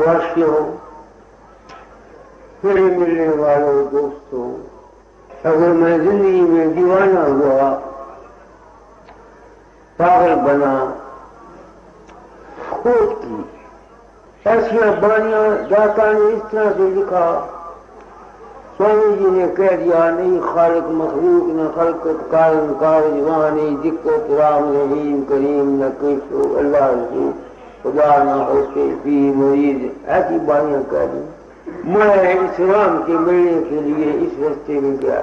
देशवासियों, मेरे मिलने वालों, दोस्तों, अगर मैं जिंदगी में दीवाना हुआ, पागल बना, खोज की, ऐसी बानियां दाता ने इस तरह से लिखा। स्वामी जी ने कह दिया, नहीं खालिक मखलूक न खलकत कारण कारज, वहां नहीं दिक्कत, राम रहीम करीम न कृष्ण अल्लाह रसूल खुदा न होते भी मुरीद, ऐसी बानियां कह दी। मैं इस राम के मिलने के लिए इस रास्ते में गया।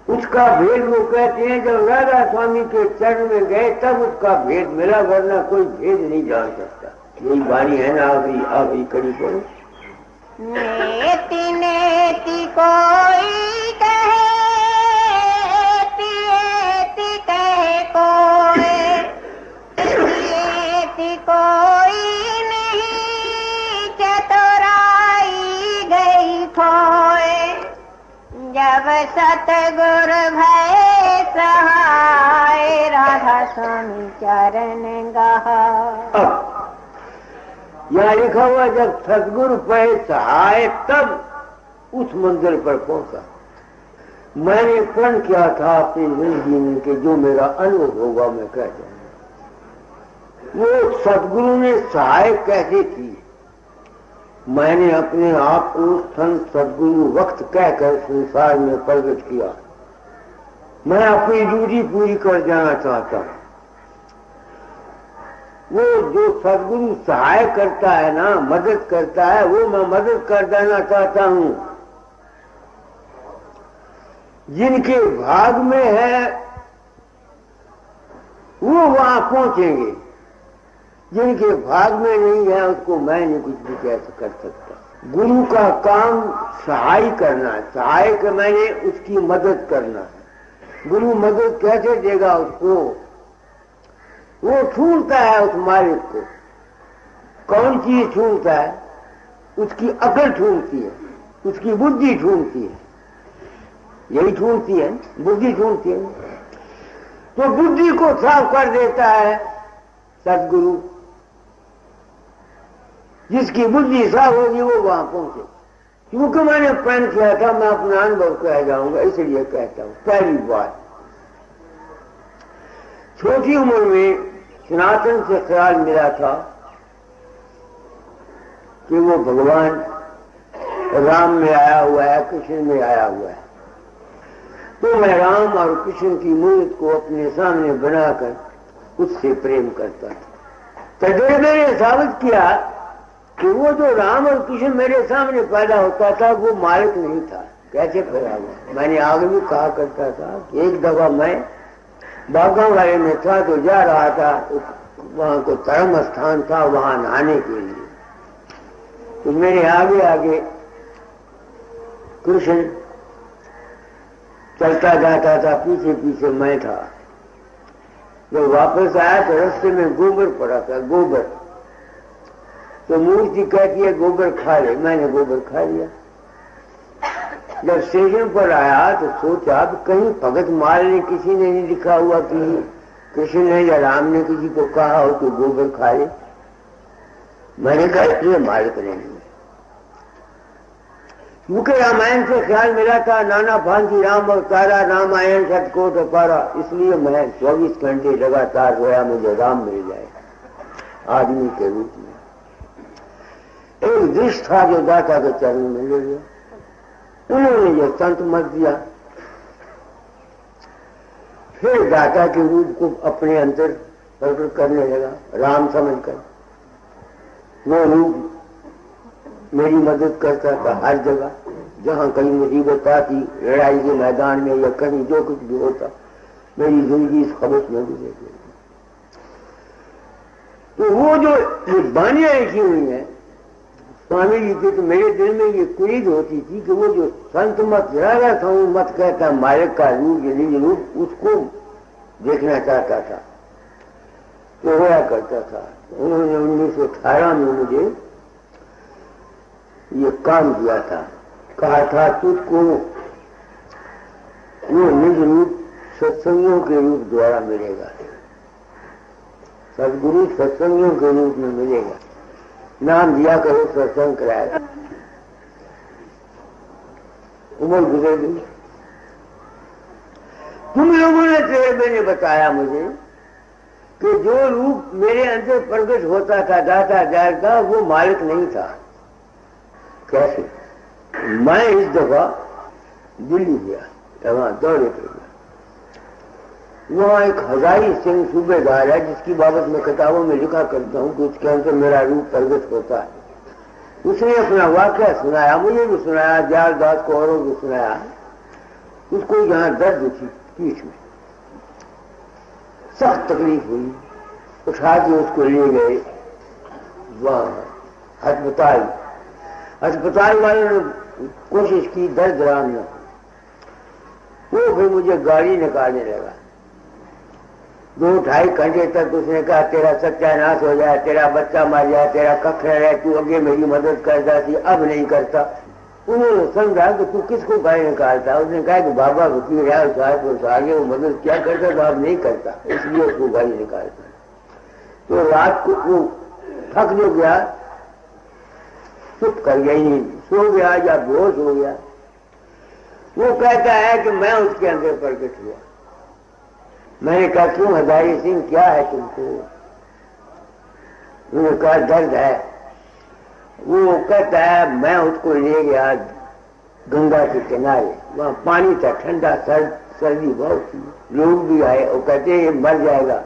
उसका भेद वो कहते हैं जब राधा स्वामी के चरण में गए तब उसका भेद मिला, वरना कोई भेद नहीं जान सकता। यही बानी है ना, आखिरी कड़ी पर नेति नेति कोई कहे, एति कहे कोई, एति कोई नहीं, चतुराई गई खोए। जब सतगुर भय सहाय, राधा स्वामी चरण गहा। यहाँ लिखा हुआ जब सदगुरु पे सहाय तब उस मंजिल पर पहुंचा। मैंने प्रण किया था अपनी जिंदगी में कि जो मेरा अनुभव होगा मैं कह जाऊंगा। वो सदगुरु ने सहाय कैसे की, मैंने अपने आप को संत सदगुरु वक्त कहकर संसार में प्रकट किया। मैं अपनी ड्यूटी पूरी कर जाना चाहता हूं। वो जो सदगुरु सहाय करता है ना, मदद करता है, वो मैं मदद कर देना चाहता हूं। जिनके भाग में है वो वहां पहुंचेंगे, जिनके भाग में नहीं है उसको मैं नहीं कुछ भी कैसे कर सकता। गुरु का काम सहाय करना है, सहाय के मैंने उसकी मदद करना है। गुरु मदद कैसे देगा उसको, वो छूटता है उस मालिक को। कौन चीज छूटता है, उसकी अकल छूटती है, उसकी बुद्धि छूटती है, यही छूटती है, बुद्धि छूटती है। तो बुद्धि को साफ कर देता है सदगुरु। जिसकी बुद्धि साफ होगी वो वहां पहुंचे। क्योंकि मैंने प्रण किया था, मैं अपना अनुभव कह जाऊंगा, इसलिए कहता हूं। पहली बात, छोटी उम्र में सनातन से ख्याल मिला था कि वो भगवान राम में आया हुआ है, कृष्ण में आया हुआ है। तो मैं राम और कृष्ण की मूर्ति को अपने सामने बनाकर उससे प्रेम करता था। तो मैंने साबित किया कि वो जो राम और कृष्ण मेरे सामने पैदा होता था वो मालिक नहीं था। कैसे पैदा हुआ? मैंने आगे भी कहा करता था कि एक दफा मैं बागा वाले में था तो जा रहा था, वहां को धर्म स्थान था, वहां नहाने के लिए। तो मेरे आगे आगे कृष्ण चलता जाता था, पीछे पीछे मैं था। जब वापस आया तो रास्ते में गोबर पड़ा था, गोबर। तो मूर्ति कहती है गोबर खा ले, मैंने गोबर खा लिया। जब स्टेशन पर आया तो सोचा कहीं भगत माल ने किसी ने नहीं लिखा हुआ कि कृष्ण ने या राम ने किसी को कहा हो तो गोबर खा ले। मैंने कहा ये मालिक नहीं। मुझे रामायण से ख्याल मिला था, नाना भांति राम अवतारा, रामायण सतकोट अपारा। इसलिए मैं 24 घंटे लगातार रोया मुझे राम मिल जाए आदमी के रूप में। एक दृश्य था जो दाता के चरण में ले गया, उन्होंने ये संत मत दिया। फिर दाता के रूप को अपने अंदर प्रकट करने लगा, राम समझकर। वो रूप मेरी मदद करता था हर जगह, जहां कहीं मुसीबत आती, लड़ाई के मैदान में या कहीं जो कुछ भी होता, मेरी जिंदगी इस खबस में गुजर गई। तो वो जो ये बानियां लिखी हुई है स्वामी जी की, तो मेरे दिल में ये कुरीद होती थी कि वो जो संत मत राजा था वो मत कहता मालिक का रूप, ये निज रूप, उसको देखना चाहता था। तो रोया करता था। उन्होंने 1918 में मुझे ये काम दिया था, कहा था तुझको वो निज रूप सत्संगों के रूप द्वारा मिलेगा, सदगुरु सत्संगों के रूप में मिलेगा। नाम दिया करो, सत्संग कराया। उम्र गुजर गई। तुम लोगों ने मैंने बताया मुझे कि जो रूप मेरे अंदर प्रकट होता था दाता जाल का, वो मालिक नहीं था। कैसे? मैं इस दफा दिल्ली गया, वहां दौरे पर गया। वहां एक हजारी सिंह सूबेदार है, जिसकी बाबत मैं किताबों में लिखा करता हूं कि उसके अंदर मेरा रूप प्रकट होता है। उसने अपना वाक्य सुनाया, मुझे भी सुनाया, जाल दास को औरों को सुनाया। उसको यहां दर्द थी पीठ में, सख्त तकलीफ हुई। उठा के उसको ले गए वहां अस्पताल। अस्पताल वालों ने कोशिश की, दर्द आराम न। वो फिर मुझे गाड़ी निकालने लगा। 2-2.5 घंटे तक उसने कहा तेरा सत्यानाश हो जाए, तेरा बच्चा मर जाए, तेरा कख रहे, तू आगे मेरी मदद करता थी, अब नहीं करता। उन्होंने समझा कि तू किसको गाड़ी निकालता। उसने कहा कि बाबा वकील है, साहब आगे वो मदद क्या करता तो अब नहीं करता, इसलिए उसको गाड़ी निकालता। तो रात को वो थक जो गया, चुप कर गया, नहीं सो गया या बेहोश हो गया। वो कहता है कि मैं उसके अंदर प्रकट हुआ। मैंने कहा क्यों हजारी सिंह, क्या है तुमको? उन्होंने कहा दर्द है। वो कहता है मैं उसको ले गया गंगा के किनारे, वहां पानी था ठंडा, सर्दी बहुत थी, लोग भी आए और कहते ये मर जाएगा।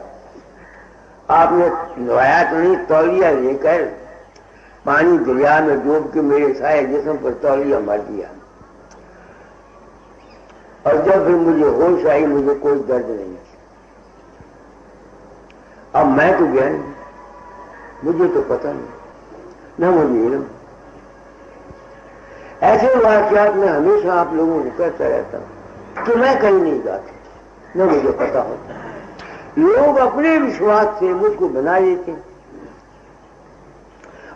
आपने नहाया तो नहीं? तौलिया लेकर पानी दरिया में डूब के मेरे सारे जिस्म पर तौलिया मार दिया। और जब फिर मुझे होश आई, मुझे कोई दर्द नहीं। अब मैं तो गया नहीं, मुझे तो पता नहीं, न मुझे इल्म। ऐसे वाकयात में हमेशा आप लोगों को कहता रहता हूं कि मैं कहीं नहीं जाता, न मुझे पता होता। लोग अपने विश्वास से मुझको बना लेते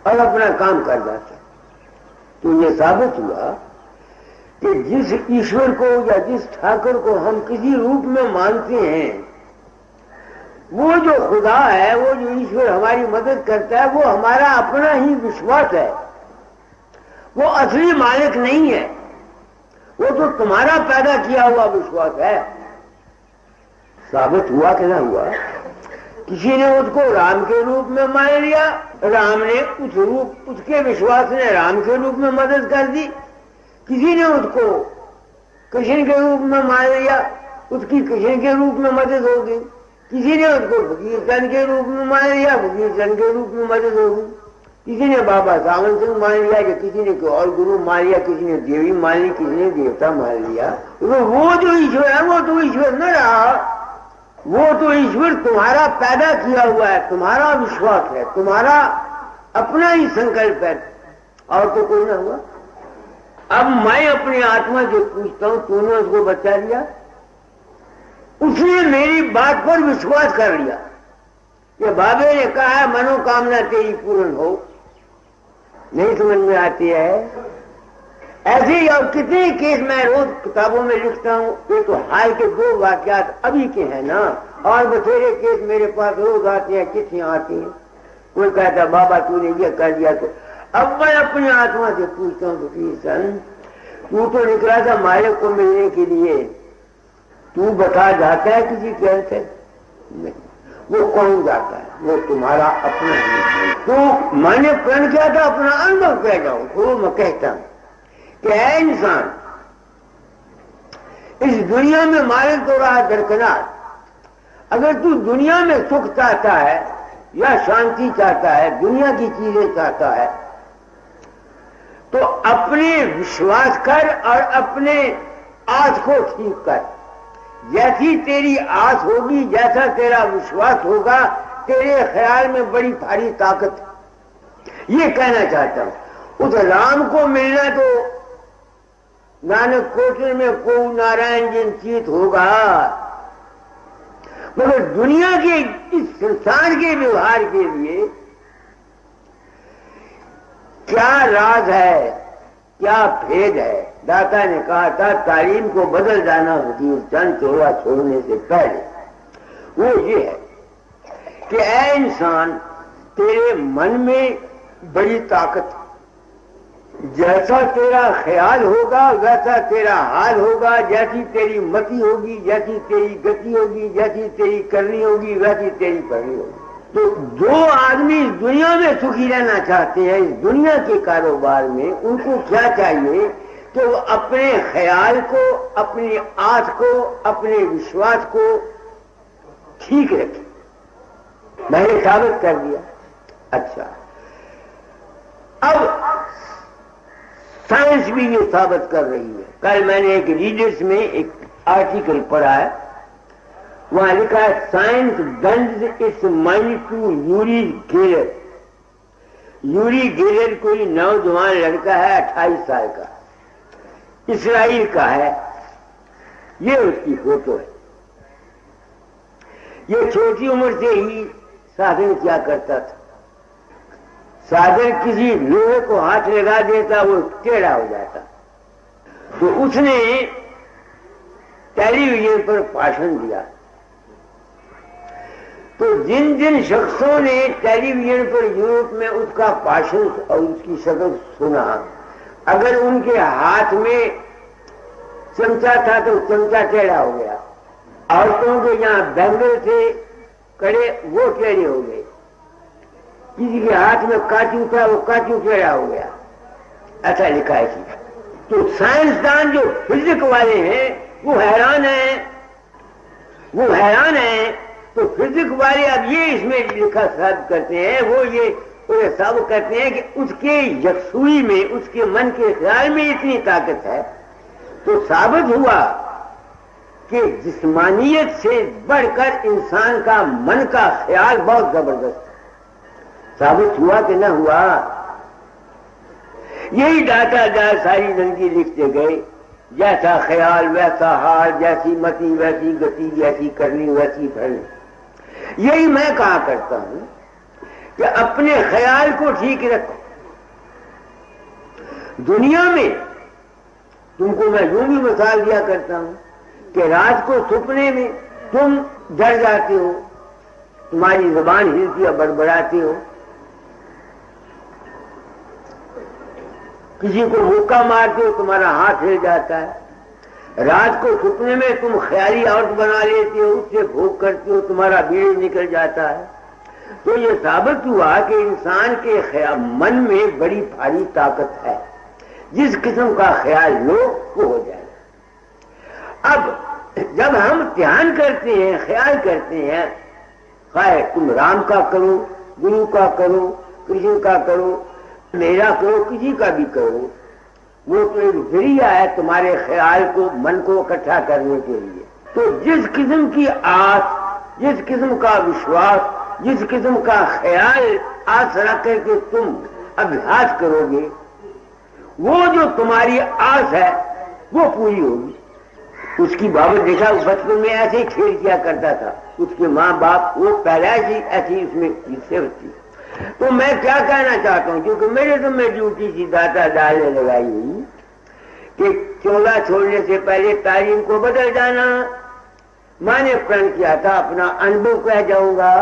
और अपना काम कर जाते। तो ये साबित हुआ कि जिस ईश्वर को या जिस ठाकुर को हम किसी रूप में मानते हैं, वो जो खुदा है, वो जो ईश्वर हमारी मदद करता है, वो हमारा अपना ही विश्वास है। वो असली मालिक नहीं है, वो तो तुम्हारा पैदा किया हुआ विश्वास है। साबित हुआ कि ना हुआ? किसी ने उसको राम के रूप में मान लिया, राम ने उसके विश्वास ने राम के रूप में मदद कर दी। किसी ने उसको कृष्ण के रूप में मान लिया, उसकी कृष्ण के रूप में मदद हो गई। किसी ने उसको फकीर चंद के रूप में मान लिया, फकीर चंद के रूप में मदद हो गई। किसी ने बाबा सावन सिंह मान लिया, कि किसी ने कोई और गुरु मान लिया, किसी ने देवी मान ली, किसी ने देवता मान लिया। तो वो जो ईश्वर है वो तो ईश्वर न रहा, वो तो ईश्वर तुम्हारा पैदा किया हुआ है, तुम्हारा विश्वास है, तुम्हारा अपना ही संकल्प है, और तो कोई ना हुआ। अब मैं अपनी आत्मा जो पूछता हूं, तूने उसको बचा लिया, उसने मेरी बात पर विश्वास कर लिया कि बाबे ने कहा है मनोकामना तेरी पूर्ण हो। नहीं समझ में आती है? ऐसे ही और कितने केस मैं रोज किताबों में लिखता हूं। ये तो हाल के 2 वाकयात अभी के हैं ना, और बथेरे केस मेरे पास रोज आते हैं, चिट्ठियां आती हैं। कोई कहता है बाबा तूने ये कर दिया। तो अब मैं अपनी आत्मा से पूछता हूं, तू तो निकला था मालिक को मिलने के लिए, तू बता जाता है किसी के अंतर? नहीं। वो कौन जाता है? वो तुम्हारा अपना ही। तो मैंने प्रण किया था अपना अनुभव कह जाऊं, तो मैं कहता हूं कि है इंसान इस दुनिया में मालिक तो रहा दरकिनार। अगर तू दुनिया में सुख चाहता है या शांति चाहता है, दुनिया की चीजें चाहता है, तो अपने विश्वास कर और अपने आस को ठीक कर। जैसी तेरी आस होगी, जैसा तेरा विश्वास होगा, तेरे ख्याल में बड़ी भारी ताकत। ये कहना चाहता हूं, उस राम को मिलना तो नानक कोटल में को नारायण जिन चीत होगा, मगर दुनिया के इस संसार के व्यवहार के लिए क्या राज है, क्या भेद है? दाता ने कहा था तालीम को बदल जाना हुजूर चंद चोला छोड़ने से पहले। वो ये है कि ऐ इंसान, तेरे मन में बड़ी ताकत। जैसा तेरा ख्याल होगा वैसा तेरा हाल होगा, जैसी तेरी मति होगी, जैसी तेरी गति होगी, जैसी तेरी करनी होगी, वैसी तेरी करनी होगी। तो जो आदमी इस दुनिया में सुखी रहना चाहते हैं, इस दुनिया के कारोबार में, उनको क्या चाहिए कि वो अपने ख्याल को, अपनी आस को, अपने विश्वास को ठीक रखें। मैंने साबित कर दिया। अच्छा, अब साइंस भी ये साबित कर रही है। कल मैंने एक रीडर्स में एक आर्टिकल पढ़ा है, वहां लिखा है science guns its mind to Uri Geller. Uri Geller कोई नौजवान लड़का है, 28 साल का, इसराइल का है। ये उसकी फोटो है। ये छोटी उम्र से ही साधन क्या करता था। साधन किसी लोहे को हाथ लगा देता, वो टेढ़ा हो जाता। तो उसने टेलीविजन पर भाषण दिया। तो जिन जिन शख्सों ने टेलीविजन पर यूरोप में उसका भाषण और उसकी शक्ल सुना, अगर उनके हाथ में चमचा था तो चमचा टेढ़ा हो गया। औरतों के जहां बैंगल थे कड़े, वो टेढ़े हो गए। किसी के हाथ में काचू था, वो काचू टेढ़ा हो गया। ऐसा लिखा है कि तो साइंसदान जो फिजिक्स वाले हैं वो हैरान हैं, वो हैरान हैं। तो फिजिक्स वाले अब ये इसमें लिखा साबित करते हैं, वो ये साबित करते हैं कि उसके यकसुई में, उसके मन के ख्याल में इतनी ताकत है। तो साबित हुआ कि जिस्मानियत से बढ़कर इंसान का मन का ख्याल बहुत जबरदस्त है। साबित हुआ कि न हुआ? यही डाटा डाल सारी जिंदगी लिखते गए, जैसा ख्याल वैसा हाल, जैसी मति वैसी गति, जैसी करनी वैसी भरनी। यही मैं कहा करता हूं कि अपने ख्याल को ठीक रखो। दुनिया में तुमको मैं यूं भी मिसाल दिया करता हूं कि रात को सपने में तुम डर जाते हो, तुम्हारी जुबान हिलती है, बड़बड़ाते हो, किसी को मुक्का मारते हो, तुम्हारा हाथ हिल जाता है। रात को सपने में तुम ख्याली औरत बना लेते हो, उससे भोग करते हो, तुम्हारा बीड़ी निकल जाता है। तो ये साबित हुआ कि इंसान के मन में बड़ी भारी ताकत है। जिस किस्म का ख्याल लो वो हो जाएगा। अब जब हम ध्यान करते हैं, ख्याल करते हैं, खाए तुम राम का करो, गुरु का करो, कृष्ण का करो, मेरा करो, किसी का भी करो, वो तो एक जरिया है तुम्हारे ख्याल को, मन को इकट्ठा करने के लिए। तो जिस किस्म की आस, जिस किस्म का विश्वास, जिस किस्म का ख्याल आस रख करके तुम अभ्यास करोगे, वो जो तुम्हारी आस है वो पूरी होगी। उसकी बाबत देखा, बचपन में ऐसे ही खेल किया करता था, उसके माँ बाप वो पैदाइश ही ऐसी उसमें हिस्से होती। तो मैं क्या कहना चाहता हूं, क्योंकि मेरे तो मैं ड्यूटी की दाता डालने लगाई हुई कि चोला छोड़ने से पहले तालीम को बदल जाना। मैंने प्रण किया था, अपना अनुभव कह जाऊंगा।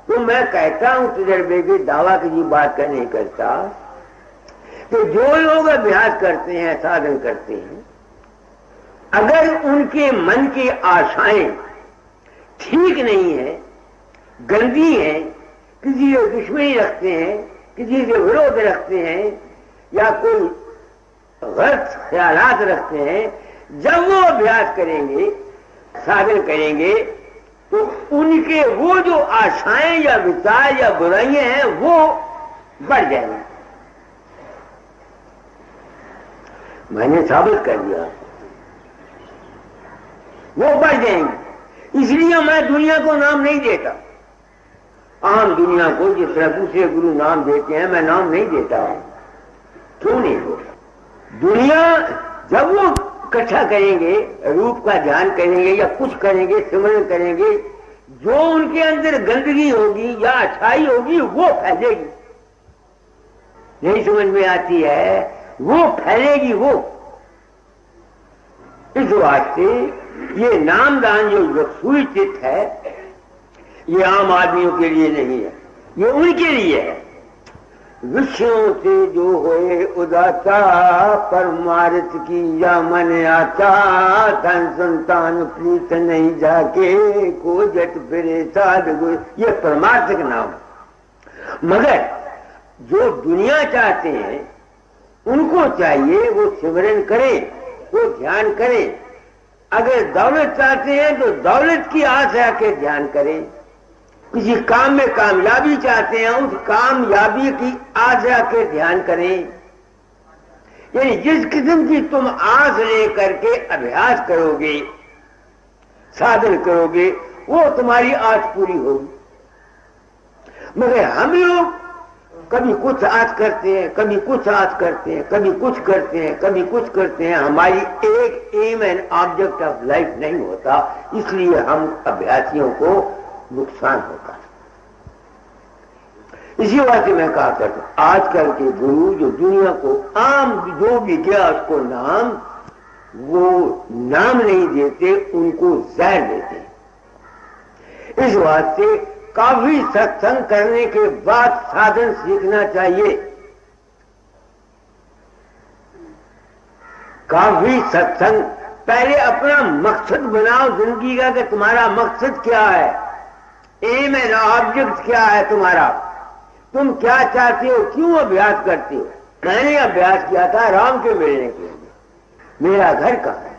तो मैं कहता हूं तजर्बे की दावा की बात का नहीं करता। तो जो लोग अभ्यास करते हैं, साधन करते हैं, अगर उनके मन की आशाएं ठीक नहीं है, गंदी है, किसी से दुश्मनी रखते हैं, किसी से विरोध रखते हैं, या कोई गलत ख्यालात रखते हैं, जब वो अभ्यास करेंगे, साधन करेंगे, तो उनके वो जो आशाएं या विचार या बुराइयां हैं वो बढ़ जाएंगी। मैंने साबित कर दिया, वो बढ़ जाएंगे। इसलिए मैं दुनिया को नाम नहीं देता। आम दुनिया को जिस तरह दूसरे गुरु नाम देते हैं, मैं नाम नहीं देता हूं। क्यों नहीं देता? दुनिया जब वो इकट्ठा करेंगे, रूप का ध्यान करेंगे या कुछ करेंगे, सिमरन करेंगे, जो उनके अंदर गंदगी होगी या अच्छाई होगी वो फैलेगी। नहीं समझ में आती है, वो फैलेगी। वो इस वास्ते ये नामदान जो यकसुई चित्त है, ये आम आदमियों के लिए नहीं है, ये उनके लिए है विषयों से जो होए उदाता, परमार्थ की या मन आता, धन संतान प्रीत नहीं जाके, को जट फिरे साधु। ये परमार्थ का नाम। मगर जो दुनिया चाहते हैं उनको चाहिए वो सिमरन करें, वो ध्यान करें। अगर दौलत चाहते हैं तो दौलत की आशा के ध्यान करें। किसी काम में कामयाबी चाहते हैं, उस कामयाबी की आशा के ध्यान करें। यानी जिस किस्म की तुम आस लेकर के अभ्यास करोगे, साधन करोगे, वो तुम्हारी आस पूरी होगी। मगर हम लोग कभी कुछ आस करते हैं, कभी कुछ आस करते हैं, कभी कुछ करते हैं, कभी कुछ करते हैं। हमारी एक aim and object of life नहीं होता, इसलिए हम अभ्यासियों को नुकसान होता है। इसी बात से मैं कहा करता हूं, आजकल के गुरु जो दुनिया को आम जो भी गया उसको नाम, वो नाम नहीं देते, उनको जहर देते। इस बात से काफी सत्संग करने के बाद साधन सीखना चाहिए। काफी सत्संग, पहले अपना मकसद बनाओ जिंदगी का कि तुम्हारा मकसद क्या है, एम एंड ऑब्जेक्ट क्या है तुम्हारा, तुम क्या चाहते हो, क्यों अभ्यास करते हो। मैंने अभ्यास किया था राम के मिलने के लिए, मेरा घर कहाँ है।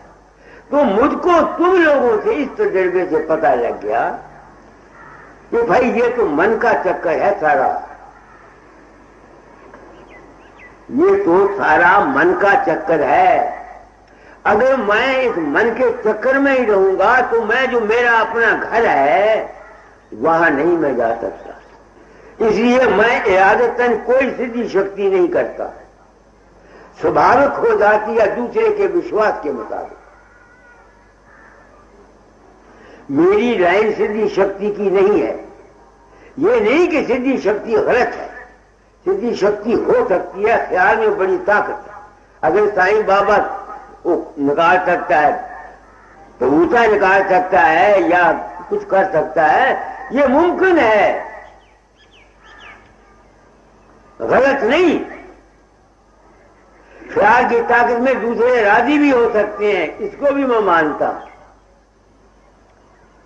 तो मुझको तुम लोगों से इस तजुर्बे से पता लग गया कि भाई ये तो मन का चक्कर है सारा, ये तो सारा मन का चक्कर है। अगर मैं इस मन के चक्कर में ही रहूंगा तो मैं जो मेरा अपना घर है वहां नहीं मैं जा सकता। इसलिए मैं इरादतन कोई सिद्धि शक्ति नहीं करता, स्वाभाविक हो जाती है दूसरे के विश्वास के मुताबिक। मेरी लाइन सिद्धि शक्ति की नहीं है। ये नहीं कि सिद्धि शक्ति गलत है, सिद्धि शक्ति हो सकती है, ख्याल में बड़ी ताकत है। अगर साईं बाबा वो निकाल सकता है तो ऊंचा निकाल सकता है या कुछ कर सकता है, ये मुमकिन है, गलत नहीं। ख्याल की ताकत में दूसरे राजी भी हो सकते हैं, इसको भी मैं मानता हूं।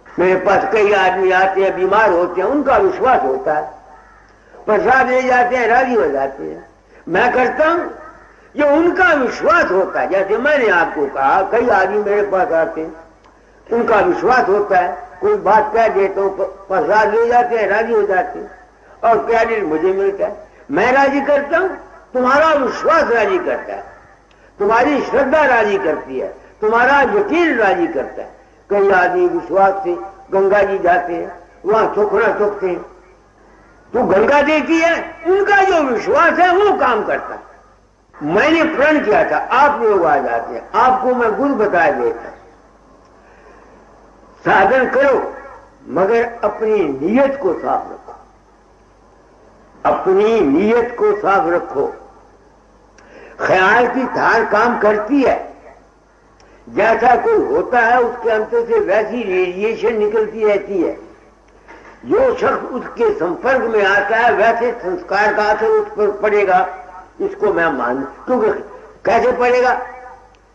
मेरे पास कई आदमी आते हैं, बीमार होते हैं, उनका विश्वास होता है, प्रसाद ले जाते हैं, राजी हो जाते हैं। मैं करता हूं, ये उनका विश्वास होता है। जैसे मैंने आपको कहा, कई आदमी मेरे पास आते हैं, उनका विश्वास होता है, कोई बात कह देता हूं, प्रसाद ले जाते हैं, राजी हो जाते हैं, और क्रेडिट मुझे मिलता है। मैं राजी करता हूं, तुम्हारा विश्वास राजी करता है, तुम्हारी श्रद्धा राजी करती है, तुम्हारा यकीन राजी करता है। कई आदमी विश्वास से गंगा जी जाते हैं, वहां सुखना चुकते हैं, तो गंगा देखी है, उनका जो विश्वास है वो काम करता है। मैंने प्रण किया था, आप लोग आ जाते हैं, आपको मैं गुरु बता देता, साधन करो मगर अपनी नीयत को साफ रखो, अपनी नीयत को साफ रखो। ख्याल की धार काम करती है, जैसा कोई होता है उसके अंदर से वैसी रेडिएशन निकलती रहती है। जो शख्स उसके संपर्क में आता है वैसे संस्कार का असर उस पर पड़ेगा, इसको मैं मान। क्योंकि कैसे पड़ेगा,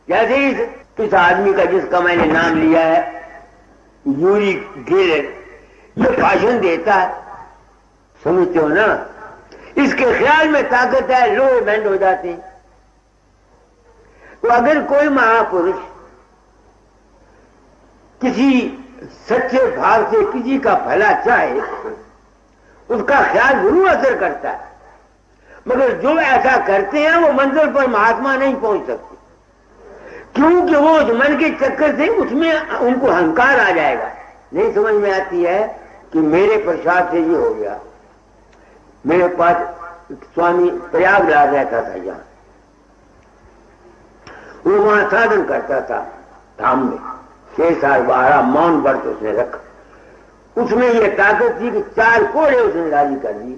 जैसे इस आदमी का जिसका मैंने नाम लिया है यूरी गेलर, ये भाषण देता है, समझते हो ना, इसके ख्याल में ताकत है, लोहे बैंड हो जाते हैं। तो अगर कोई महापुरुष किसी सच्चे भाव से किसी का भला चाहे, उसका ख्याल जरूर असर करता है, मगर जो ऐसा करते हैं वो मंजिल पर महात्मा नहीं पहुंच सकते, क्योंकि वो उस मन के चक्कर से उसमें उनको अहंकार आ जाएगा। नहीं समझ में आती है कि मेरे प्रसाद से ये हो गया। मेरे पास स्वामी प्रयागराज रहता था, यहाँ वो वहां साधन करता था धाम में, 6 साल 12 मौन व्रत उसने रखा। उसमें ये ताकत थी कि 4 कोड़े उसने राजी कर दी,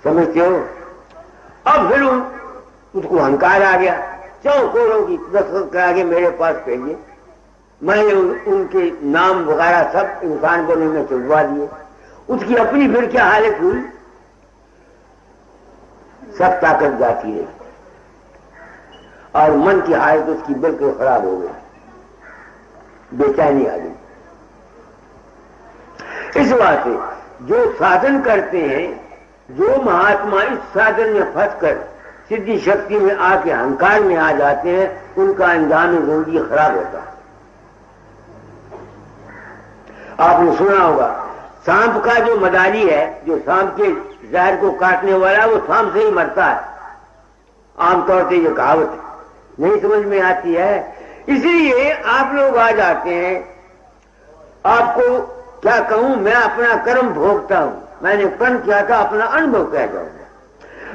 समझते हो। अब फिर उसको अहंकार आ गया, 4 कोड़ों की दस्तखत करा के मेरे पास भेजिए। मैंने उनके नाम वगैरह सब इंसान को में चुलवा दिए। उसकी अपनी फिर क्या हालत हुई सब ताकत जाती रही और मन की हालत उसकी बिल्कुल खराब हो गई, बेचैनी आ गई। इस वास्ते जो साधन करते हैं, जो महात्मा इस साधन में फंसकर सिद्धि शक्ति में आके अहंकार में आ जाते हैं, उनका अंजाम जिंदगी खराब होता है। आपने सुना होगा सांप का जो मदारी है, जो सांप के जहर को काटने वाला, वो सांप से ही मरता है। आमतौर से ये कहावत नहीं समझ में आती है, इसलिए आप लोग आ जाते हैं। आपको क्या कहूं, मैं अपना कर्म भोगता हूं, मैंने कर्म किया था, अपना अनुभव कह जाऊंगा।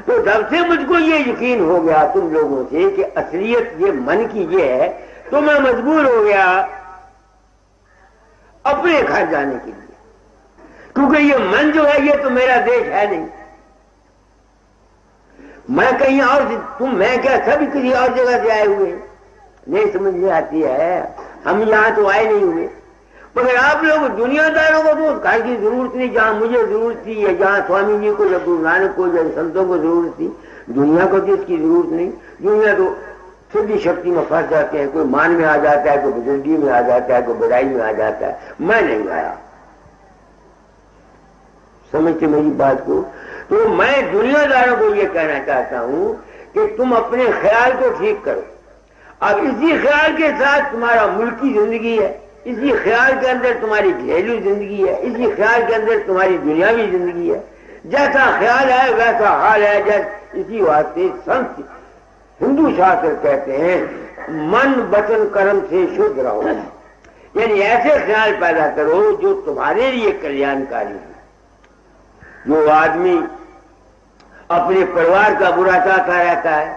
तो जब से मुझको ये यकीन हो गया तुम लोगों से कि असलियत ये मन की ये है, तो मैं मजबूर हो गया अपने घर जाने के लिए, क्योंकि ये मन जो है ये तो मेरा देश है नहीं। मैं कहीं और, मैं क्या सभी किसी और जगह से आए हुए, नहीं समझ में आती है। हम यहां तो आए नहीं हुए, मगर आप लोग दुनियादारों को तो घर की जरूरत नहीं, जहां मुझे जरूरत थी या जहां स्वामी जी को या गुरु नानक को या संतों को जरूरत थी, दुनिया को तो इसकी जरूरत नहीं। दुनिया तो सिद्धि शक्ति में फंस जाते हैं, कोई मान में आ जाता है, कोई बुजुर्गी में आ जाता है, कोई बड़ाई में आ जाता है। मैं नहीं आया, समझते मेरी बात को। तो मैं दुनियादारों को यह कहना चाहता हूं कि तुम अपने ख्याल को ठीक करो। अब इसी ख्याल के साथ तुम्हारा मुल्की जिंदगी है, इसी ख्याल के अंदर तुम्हारी घरेलू जिंदगी है, इसी ख्याल के अंदर तुम्हारी दुनियावी जिंदगी है। जैसा ख्याल है वैसा हाल है। जैसे इसी वास्ते संत हिंदू शास्त्र कहते हैं मन वचन कर्म से शुद्ध रहो, यानी ऐसे ख्याल पैदा करो जो तुम्हारे लिए कल्याणकारी है। जो आदमी अपने परिवार का बुरा चाहता रहता है,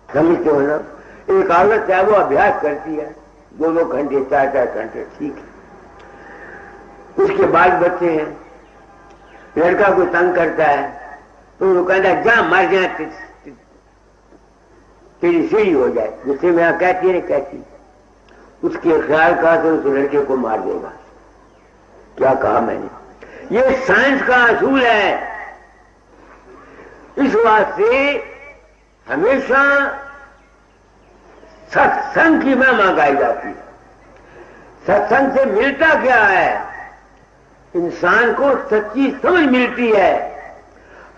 समझते हो ना, एक औरत है वो अभ्यास करती है 2-2 घंटे 4-4 घंटे, ठीक है, उसके बाल बच्चे हैं, लड़का को तंग करता है तो वो कहता है जा मर जाए, तेरी सीढ़ी हो जाए, जिससे मैं कहती है कहती, उसके ख्याल का तो उस लड़के को मार देगा। क्या कहा मैंने, ये साइंस का असूल है। इस वास्ते हमेशा सत्संग की महिमा गाई जाती है। सत्संग से मिलता क्या है, इंसान को सच्ची समझ मिलती है।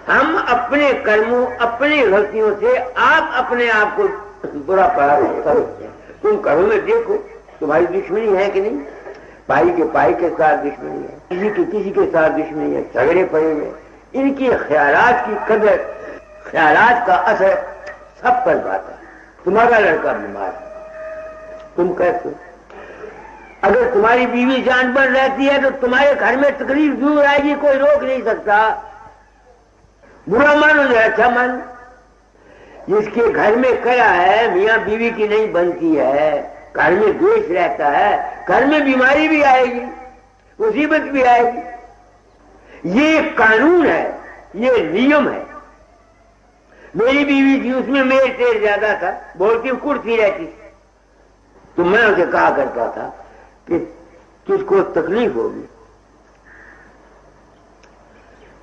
हम अपने कर्मों, अपनी गलतियों से आप अपने आप को बुरा पड़ा करते हैं। तुम घरों में देखो तुम्हारी दुश्मनी है कि नहीं, भाई के साथ दुश्मनी है, किसी के साथ दुश्मनी है, झगड़े पड़े हुए। इनकी ख्यालात की कदर, ख्यालात का असर सब पर जाता है। तुम्हारा लड़का बीमार है, तुम कैसे, अगर तुम्हारी बीवी जान पर रहती है तो तुम्हारे घर में तकलीफ दूर आएगी, कोई रोक नहीं सकता। बुरा मानो या अच्छा मान, जिसके घर में कला है, मियां बीवी की नहीं बनती है, घर में द्वेष रहता है, घर में बीमारी भी आएगी, मुसीबत भी आएगी। ये कानून है, ये नियम है। मेरी बीवी थी, उसमें मेरे तेज ज्यादा था, बोलती कुर्सी रहती, तो मैं उसे कहा करता था कि तुझको तकलीफ होगी,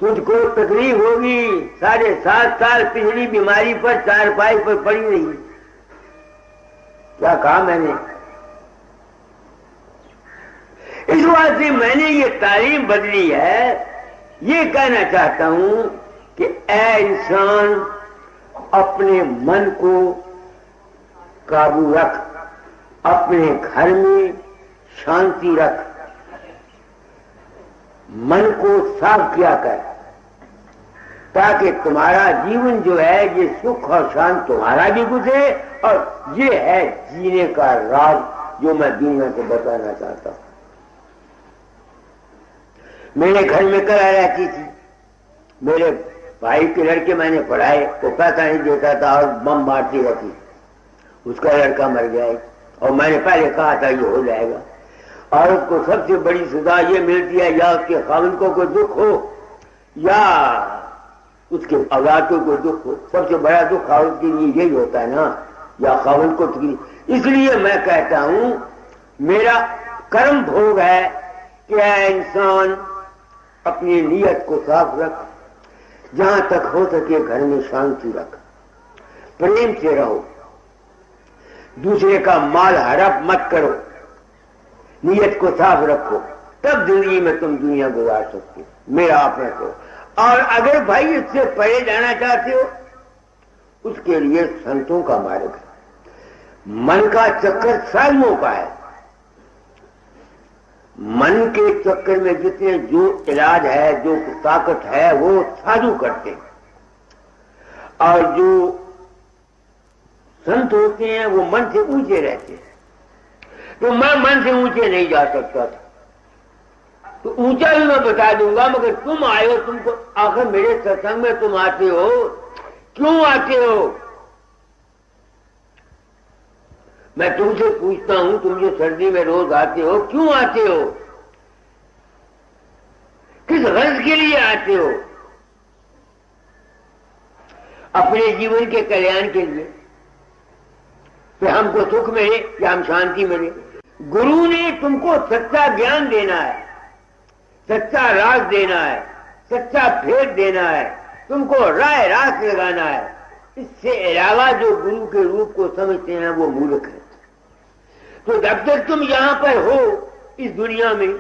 तुझको तकलीफ होगी। 7.5 साल पिछली बीमारी पर चारपाई पर पड़ी रही। क्या कहा मैंने, इस बात से मैंने ये तालीम बदली है। ये कहना चाहता हूं कि ऐ इंसान, अपने मन को काबू रख, अपने घर में शांति रख, मन को साफ किया कर, ताकि तुम्हारा जीवन जो है ये सुख और शांत तुम्हारा भी गुजरे। और ये है जीने का राज जो मैं दुनिया को बताना चाहता हूं। मेरे घर में कला रहती थी, मेरे भाई के लड़के मैंने पढ़ाए, वो पैसा नहीं देता था और बम मारती रहती, उसका लड़का मर गया। और मैंने पहले कहा था ये हो जाएगा। औरत को सबसे बड़ी सजा ये मिलती है, या उसके खाविंद को कोई दुख हो या उसके औलाद को कोई दुख हो। सबसे बड़ा दुख औरत के लिए यही होता है ना, या खाविंद को तकलीफ। इसलिए मैं कहता हूं मेरा कर्म भोग है कि इंसान अपनी नीयत को साफ रख, जहां तक हो सके घर में शांति रख, प्रेम से रहो, दूसरे का माल हड़प मत करो, नीयत को साफ रखो, तब जिंदगी में तुम दुनिया गुजार सकते हो। मेरा अपना तो। और अगर भाई इससे परे जाना चाहते हो, उसके लिए संतों का मार्ग है। मन का चक्कर साधुओं का है। मन के चक्कर में जितने जो इलाज है, जो ताकत है, वो साधु करते हैं। और जो संत होते हैं वो मन से ऊंचे रहते हैं। तो मैं मन से ऊंचे नहीं जा सकता था, तो ऊंचा भी मैं बता दूंगा, मगर तुम आए हो, तुमको आखिर मेरे सत्संग में तुम आते हो, क्यों आते हो? मैं तुमसे पूछता हूं, तुम जो सर्दी में रोज आते हो, क्यों आते हो? किस गर्ज के लिए आते हो? अपने जीवन के कल्याण के लिए, कि हमको सुख मिले या हम शांति मिले। गुरु ने तुमको सच्चा ज्ञान देना है, सच्चा राज देना है, सच्चा भेद देना है, तुमको राय रास लगाना है। इससे अलावा जो गुरु के रूप को समझते हैं वो मूर्ख है। तो जब तक तुम यहां पर हो इस दुनिया में,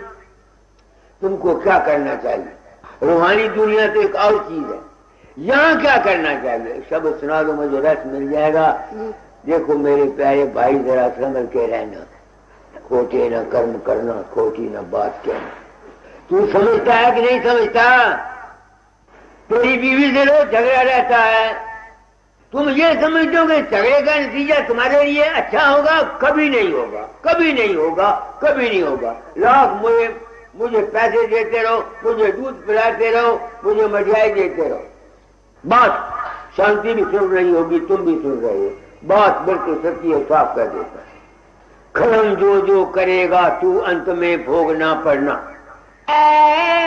तुमको क्या करना चाहिए? रूहानी दुनिया तो एक और चीज है, यहां क्या करना चाहिए? शब्द सुना दो, मुझे रस मिल जाएगा। देखो मेरे प्यारे भाई, जरा समझ के रहना, खोटे न कर्म करना, खोटी न बात कहना। तू समझता है कि नहीं समझता? तेरी बीवी से रोज झगड़ा रहता है, तुम ये समझते हो कि झगड़े का नतीजा तुम्हारे लिए अच्छा होगा? कभी नहीं होगा, कभी नहीं होगा, कभी नहीं होगा। लाख मुझे पैसे देते रहो, मुझे दूध पिलाते रहो, मुझे मिठाई देते रहो, बात शांति भी सुन रही होगी, तुम भी सुन रहे हो, बात बिल्कुल सच्ची है, साफ कर देता है। कर्म जो जो करेगा तू अंत में भोगना पड़ना।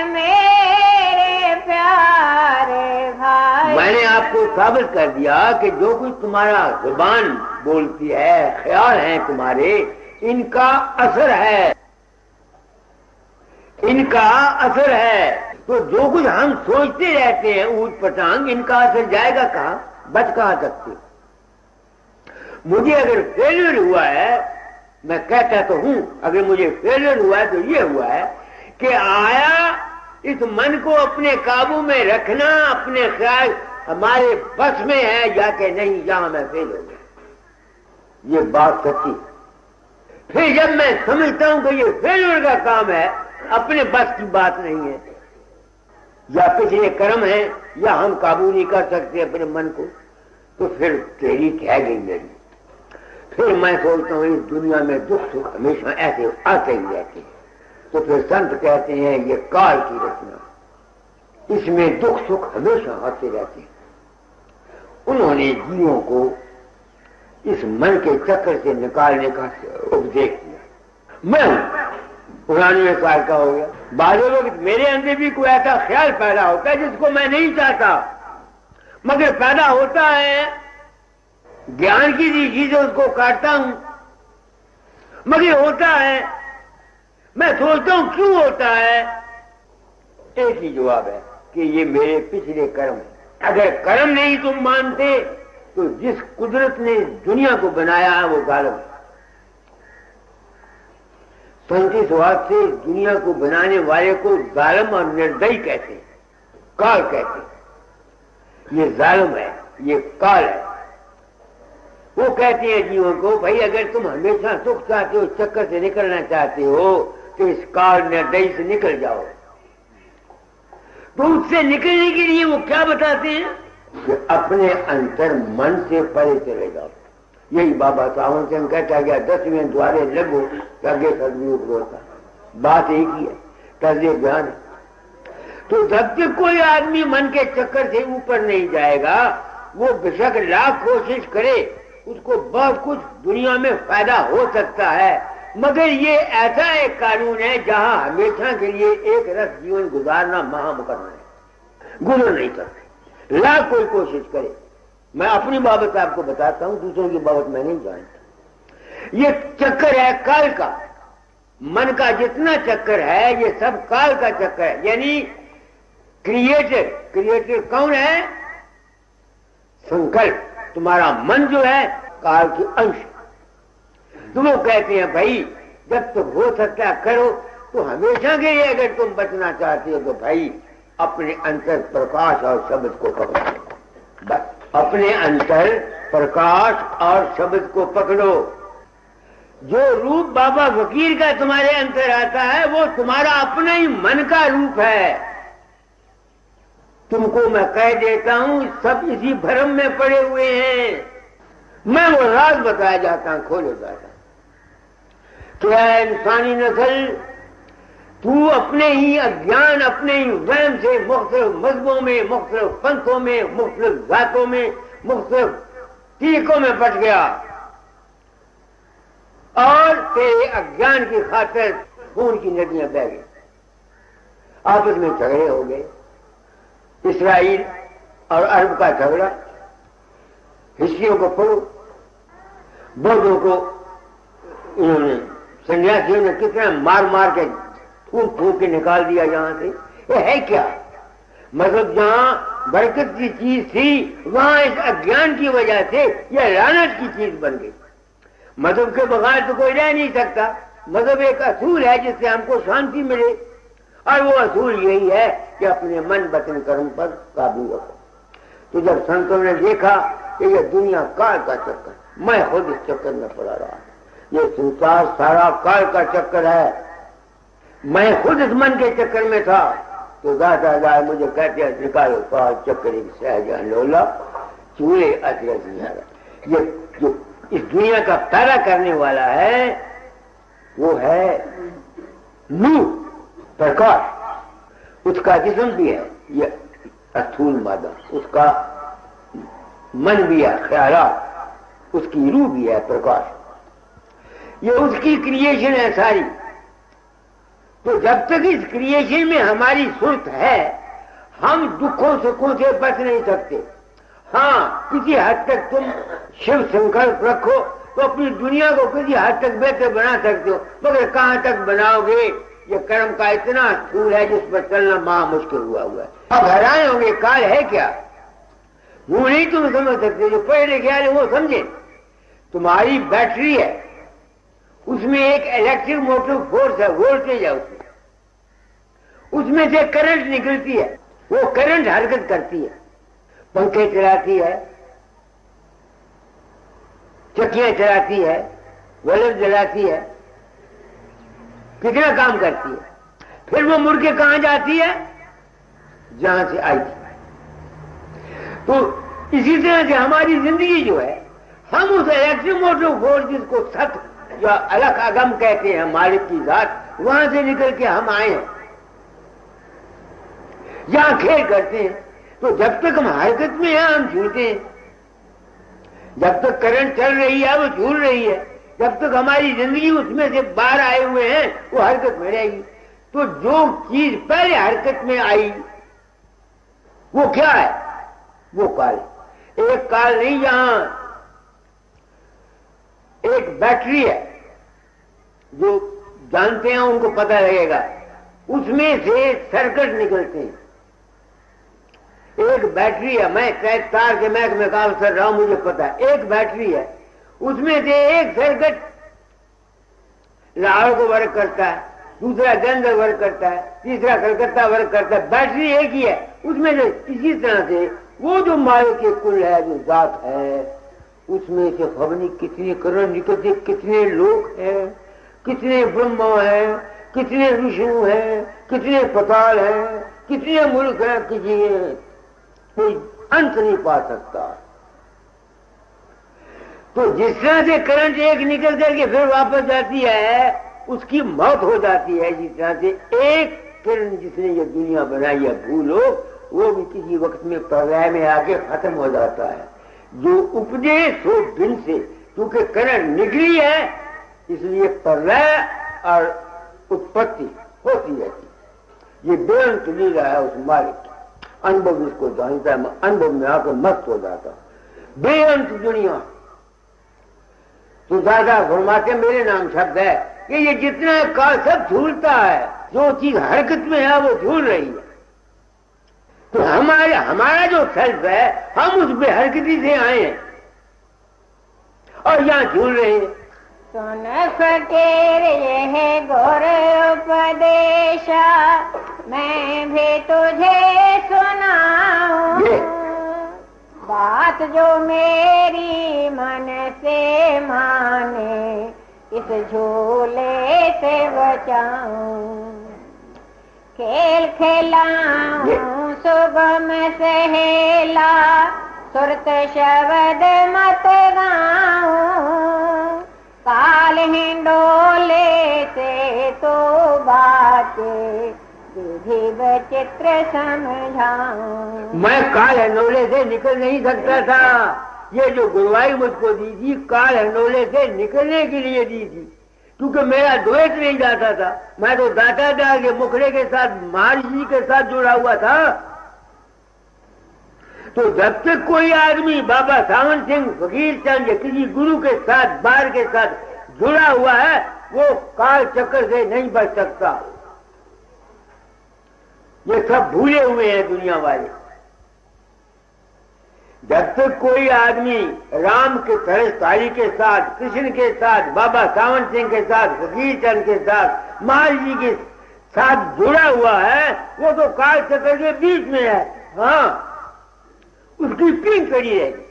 मेरे प्यारे भाई, मैंने आपको साबित कर दिया कि जो कुछ तुम्हारा जुबान बोलती है, ख्याल है तुम्हारे, इनका असर है, इनका असर है। तो जो कुछ हम सोचते रहते हैं ऊट पटांग, इनका असर जाएगा कहां? बच कहां सकते? मुझे अगर फेलियर हुआ है, मैं कहता तो हूं, अगर मुझे फेलियर हुआ है तो ये हुआ है कि आया इस मन को अपने काबू में रखना, अपने ख्याल हमारे बस में है या कि नहीं, जहां मैं फेल हो गया। ये बात सच्ची। फिर जब मैं समझता हूं कि ये फेलियर का काम है, अपने बस की बात नहीं है, या पिछले कर्म है, या हम काबू नहीं कर सकते अपने मन को, तो फिर तेरी कह गई मेरी। फिर मैं सोचता हूं इस दुनिया में दुख सुख हमेशा ऐसे आते ही रहते हैं। तो फिर संत कहते हैं ये काल की रचना, इसमें दुख सुख हमेशा आते रहते हैं। उन्होंने जीवों को इस मन के चक्कर से निकालने का उपदेश दिया। मैं पुराने साल का हो गया, बाजू वक्त मेरे अंदर भी कोई ऐसा ख्याल पैदा होता है जिसको मैं नहीं चाहता, मगर पैदा होता है। ज्ञान की दृष्टि से उसको काटता हूं, मगर होता है। मैं सोचता हूं क्यों होता है? एक ही जवाब है कि ये मेरे पिछले कर्म है। अगर कर्म नहीं तुम मानते तो जिस कुदरत ने दुनिया को बनाया है वो जालिम है। संति स्वाद से दुनिया को बनाने वाले को जालिम और निर्दयी कहते हैं, काल कहते हैं। ये जालिम है, ये काल है। वो कहते हैं जीवों को, भाई अगर तुम हमेशा सुख चाहते हो, चक्कर से निकलना चाहते हो, तो इस काल निर्दयी से निकल जाओ। तो उससे निकलने के लिए वो क्या बताते हैं कि अपने अंतर मन से परे चले जाओ। यही बाबा सावन सिंह कहता गया, 10वें द्वारे लगो आगे सदगुरु होता। बात एक ही है, तर्जे ज्ञान। तो जब तक कोई आदमी मन के चक्कर से ऊपर नहीं जाएगा, वो बेशक लाख कोशिश करे, उसको बहुत कुछ दुनिया में फायदा हो सकता है, मगर ये ऐसा एक कानून है जहां हमेशा के लिए एक रस जीवन गुजारना महामुकर्रम है, गुजर नहीं सकते, लाख कोई कोशिश करे। मैं अपनी बाबत आपको बताता हूं, दूसरों की बाबत मैं नहीं जानता। ये चक्कर है काल का, मन का जितना चक्कर है ये सब काल का चक्कर है। यानी क्रिएटर कौन है? संकल्प। तुम्हारा मन जो है काल के अंश। तो वो कहते हैं भाई जब तक हो सकता करो, तो हमेशा के लिए अगर तुम बचना चाहते हो तो भाई अपने अंतर प्रकाश और शब्द को पकड़ो। बस अपने अंतर प्रकाश और शब्द को पकड़ो। जो रूप बाबा फकीर का तुम्हारे अंदर आता है वो तुम्हारा अपना ही मन का रूप है। तुमको मैं कह देता हूं, सब इसी भ्रम में पड़े हुए हैं। मैं वो राज बताया जाता हूं, खोले जाता हूं। क्या इंसानी नस्ल, तू अपने ही अज्ञान, अपने ही वहम से मुख्तलिफ मजहबों में, मुख्तलिफ पंथों में, मुख्तलिफ जातों में, मुख्तलिफ तरीकों में बट गया और तेरे अज्ञान की खातिर खून की नदियां बह गई। आपस में झगड़े हो गए। इसराइल और अरब का झगड़ा, हिस्ट्रियों को पढ़ो। बौद्धों को इन्होंने, सन्यासियों ने कितना मार मार के फूंक फूंक के निकाल दिया यहां से। ये है क्या? मतलब जहां बरकत की चीज थी वहां इस अज्ञान की वजह से यह लानत की चीज बन गई। मजहब के बगैर तो कोई रह नहीं सकता। मजहब एक असूल है जिससे हमको शांति मिले, और वो असूल यही है कि अपने मन वचन कर्म पर काबू रखो। तो जब संतों ने देखा कि यह दुनिया काल का चक्कर, मैं खुद इस चक्कर में पड़ा रहा, ये संसार सारा काल का चक्कर है, मैं खुद इस मन के चक्कर में था, तो दादा मुझे कहते हैं निकालो काल चक्कर एक सहजान लोला चूहे अतरस। ये जो इस दुनिया का पैदा करने वाला है वो है नूर, प्रकाश। उसका जिस्म भी है ये अस्थूल मादा, उसका मन भी है ख्यालात, उसकी रूह भी है प्रकाश। ये उसकी क्रिएशन है सारी। तो जब तक इस क्रिएशन में हमारी सुर्त है, हम दुखों सुखों से बच नहीं सकते। हाँ, किसी हद तक तुम शिव संकल्प रखो तो अपनी दुनिया को किसी हद तक बेहतर बना सकते हो, मगर कहां तक बनाओगे? ये कर्म का इतना स्थूल है जिस पर चलना महा मुश्किल हुआ है। अब हैरान होंगे, काल है क्या? वो नहीं तुम समझ सकते। जो पढ़े लिखे वाले वो समझे। तुम्हारी बैटरी है, उसमें एक इलेक्ट्रिक मोटिव फोर्स है, वोल्टेज है, उसमें से करंट निकलती है। वो करंट हरकत करती है, पंखे चलाती है, चक्कियां चलाती है, बल्ब जलाती है, कितना काम करती है। फिर वो मुड़ के कहां जाती है? जहां से आई थी। तो इसी तरह से हमारी जिंदगी जो है, हम उस इलेक्ट्रिक मोटिव फोर्स जिसको सत्य जो अलग अगम कहते हैं, मालिक की जात, वहां से निकल के हम आए हैं, यहां खेल करते हैं। तो जब तक हम हरकत में हैं हम झूलते हैं। जब तक करंट चल रही है वो झूल रही है, जब तक हमारी जिंदगी उसमें से बाहर आए हुए हैं वो हरकत में रहेगी। तो जो चीज पहले हरकत में आई वो क्या है? वो काल। एक काल नहीं, यहां एक बैटरी है, जो जानते हैं उनको पता लगेगा, उसमें से सर्किट निकलते हैं। एक बैटरी है, मैं तार के मैक में काम कर रहा हूं, मुझे पता है। एक बैटरी है, उसमें से एक सर्किट लाहौर को वर्क करता है, दूसरा जलंधर वर्क करता है, तीसरा कलकत्ता वर्क करता है। बैटरी एक ही है उसमें से। इसी तरह से वो जो मालिक के कुल है, जो जात है, उसमें से खबर नहीं कितने करंट निकलते, कितने लोग हैं, कितने ब्रह्मा हैं, कितने विष्णु हैं, कितने पताल हैं, कितने मुल्क हैं, किसी कोई अंत नहीं पा सकता। तो जिस तरह से करंट एक निकल करके फिर वापस जाती है, उसकी मौत हो जाती है। जिस तरह से एक किरण जिसने ये दुनिया बनाई है, भूलो, वो भी किसी वक्त में प्रलय में आके खत्म हो जाता है। जो उपजे सो दिन से, क्योंकि करंट निकली है इसलिए प्रलय और उत्पत्ति होती रहती। ये बेअंत लीला है उस मालिक की। अनुभव इसको जानता है, अनुभव में आकर मस्त हो जाता। बेअंत दुनिया। तो दादा फरमाते मेरे नाम शब्द है कि ये जितना काल सब झूलता है, जो चीज हरकत में है वो झूल रही है। तो हमारा जो सेल्फ है, हम उस बेहरकती से आए हैं और यहाँ झूल रहे हैं। सुन फकीर यह गौर उपदेशा, मैं भी तुझे सुनाऊं, बात जो मेरी मन से माने, इस झूले से बचाऊं। खेल खिलाऊं सुगम सहेला, सुरत शब्द मत गाऊं, काल हिंडोले से तो बातें विधि विचित्र समझाऊं। मैं काल हिंडोले से निकल नहीं सकता था। ये जो गुरुवाई मुझको दी थी, काल हिंडोले से निकलने के लिए दी थी, क्योंकि मेरा द्वैत नहीं जाता था। मैं तो दाता था कि मुखड़े के साथ महर्षि के साथ जुड़ा हुआ था। तो जब तक कोई आदमी बाबा सावन सिंह, फकीर चंद या किसी गुरु के साथ, बार के साथ जुड़ा हुआ है, वो काल चक्कर से नहीं बच सकता। ये सब भूले हुए हैं दुनिया वाले। जब तक कोई आदमी राम के तरसतारी के साथ, कृष्ण के साथ, बाबा सावन सिंह के साथ, फकीर चंद के साथ, महर्षि के साथ जुड़ा हुआ है, वो तो काल चक्कर के बीच में है। हाँ, उसकी पीन कड़ी रहेगी,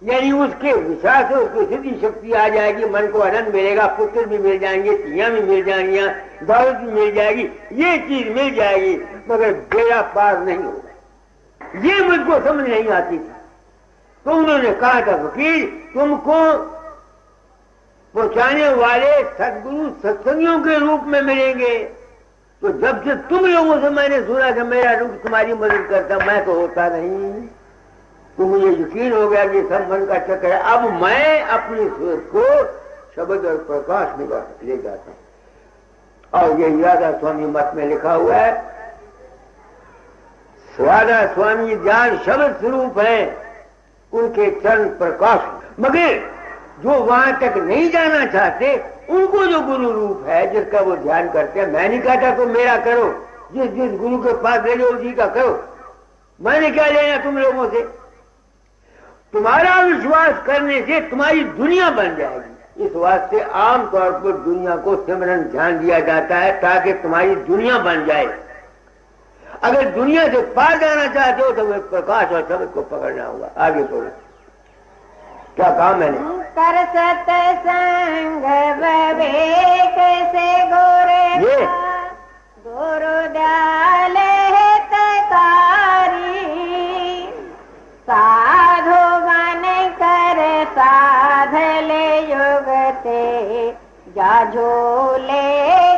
यानी उसके विश्वास से उसको सिद्धि शक्ति आ जाएगी, मन को आनंद मिलेगा, पुत्र भी मिल जाएंगे, तियां भी मिल जाएंगी, दौलत भी मिल जाएगी, ये चीज मिल जाएगी, मगर बेड़ा पार नहीं होगा। ये मुझको समझ नहीं आती थी। तो उन्होंने कहा था, फकीर तुमको पहुंचाने वाले सदगुरु सत्संगियों के रूप में मिलेंगे। तो जब से तुम लोगों से मैंने सुना कि मेरा रूप तुम्हारी मदद करता, मैं तो होता नहीं, तो मुझे यकीन हो गया कि सब मन का चक्कर है। अब मैं अपनी सोच को शब्द और प्रकाश में ले जाता हूं। और ये राधा स्वामी मत में लिखा हुआ है, राधा स्वामी ज्ञान शब्द स्वरूप है, उनके चरण प्रकाश। मगर जो वहां तक नहीं जाना चाहते, उनको जो गुरु रूप है जिसका वो ध्यान करते हैं, मैं नहीं कहता तुम मेरा करो, जिस गुरु के पास ले जाओ उसी का करो, मैंने क्या लेना तुम लोगों से। तुम्हारा विश्वास करने से तुम्हारी दुनिया बन जाएगी। इस वास्ते आमतौर पर दुनिया को सिमरन ध्यान दिया जाता है ताकि तुम्हारी दुनिया बन जाए। अगर दुनिया से पार जाना चाहते हो तो वह प्रकाश और शब्द को पकड़ना होगा। आगे बोलो, क्या कहा मैंने? कर सत्संग विवेक से गोरे, गुरुदयाल हितकारी, साधु बन कर साध ले युगते, जा झूले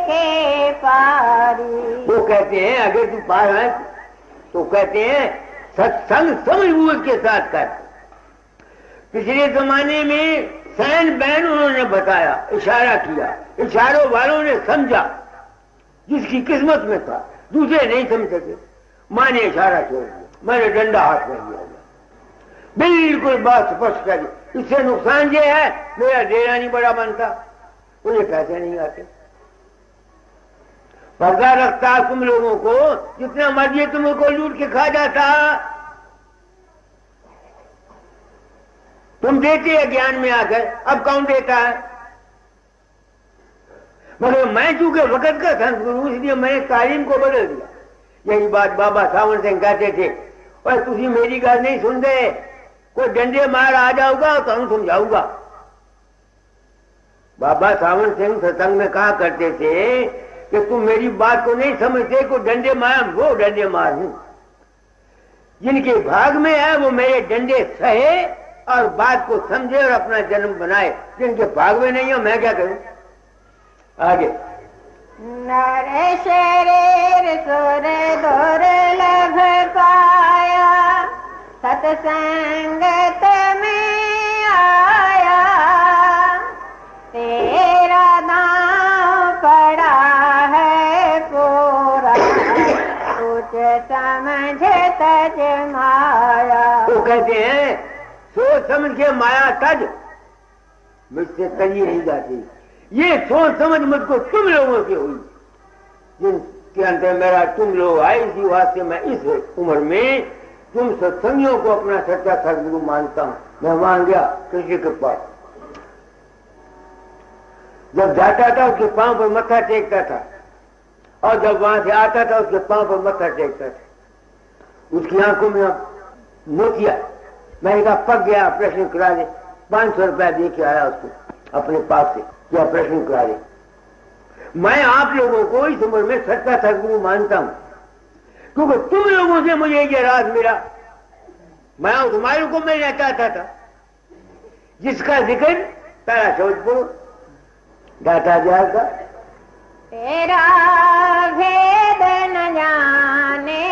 के पारी। वो कहते हैं अगर तू पार है तो कहते हैं सत्संग समझबूझ के साथ कर। पिछले जमाने में सैन बैन उन्होंने बताया, इशारा किया, इशारों वालों ने समझा, जिसकी किस्मत में था, दूसरे नहीं समझ सके। मां ने इशारा छोड़ दिया, मैंने डंडा हाथ में लिया, बिल्कुल बात स्पष्ट कर दी। इससे नुकसान ये है मेरा डेरा नहीं बड़ा बनता, मुझे पैसे नहीं आते, पर्दा रखता तुम लोगों को, जितना मर्जी तुमको लूट के खा जाता। तुम देते हैं ज्ञान में आकर, अब कौन देता है? मगर मैं चूंकि वक्त का संस्कृत हूं, इसलिए मैंने तालीम को बदल दिया। यही बात बाबा सावन सिंह कहते थे, और तुझी मेरी गल नहीं सुनते, कोई डंडे मार आ जाऊगा तो हम समझाऊंगा। बाबा सावन सिंह सत्संग में कहा करते थे कि तुम मेरी बात को नहीं समझते, को डंडे मार, वो डंडे मार हूं। जिनके भाग में है वो मेरे डंडे सहे और बात को समझे और अपना जन्म बनाए, जिनके भाग में नहीं है मैं क्या करूं। आगे, नर शरीर सुर दुर्लभ पाया, सत्संगत में आया, तेरा दांव पड़ा है पूरा, कुछ समझ तज माया। वो कहते हैं सोच समझ के माया तज, मुझसे तजी नहीं जाती। ये सोच समझ मुझको तुम लोगों से हुई, जिन के अंदर मेरा तुम लोग आए, इसी वास्ते मैं इस उम्र में तुम सत्संगियों को अपना सच्चा सदगुरु मानता हूं। मैं वहां गया कृष्ण के पास, जब जाता था उसके पांव पर मत्था टेकता था, और जब वहां से आता था उसके पांव पर मत्था टेकता था। उसकी आंखों में मोतिया। मैंने कहा पक गया, ऑपरेशन करा दे। 500 रुपया दे के आया उसको अपने पास से कि ऑपरेशन करा दे। मैं आप लोगों को इस उम्र में सच्चा सदगुरु मानता हूं, क्योंकि तुम लोगों से मुझे ये राज मिला। मैं उस मायू को मिलना चाहता था जिसका जिक्र तारा शोधपुर दाता दयाल का। तेरा भेद न जाने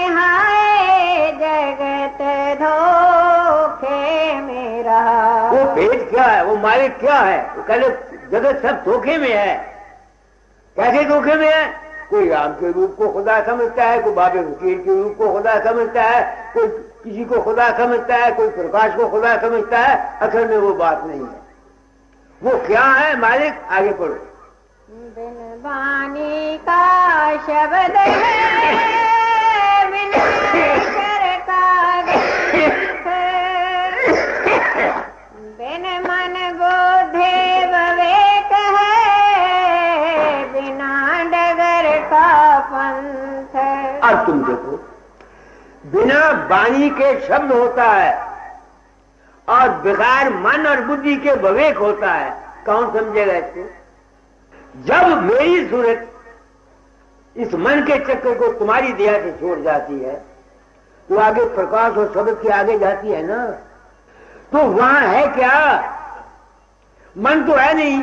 हाय जगत धोखे में रहा। वो भेद क्या है, वो मालिक क्या है? वो कहले जगत सब धोखे में है। कैसे धोखे में है? कोई राम के रूप को खुदा समझता है, कोई बाबे फकीर के रूप को खुदा समझता है, कोई किसी को खुदा समझता है, कोई प्रकाश को खुदा समझता है। असल में वो बात नहीं है। वो क्या है मालिक? आगे पढ़ो। बिन बानी का शब्द है, बिन अक्षर का ग्रंथ, बिन मन बोधे विवेक है, बिना डगर का पंथ। अब तुम देखो, बिना बानी के शब्द होता है और बगैर मन और बुद्धि के विवेक होता है। कौन समझेगा इसको? जब मेरी सूरत इस मन के चक्कर को तुम्हारी दया से छोड़ जाती है तो आगे प्रकाश और शब्द के आगे जाती है ना, तो वहां है क्या? मन तो है नहीं,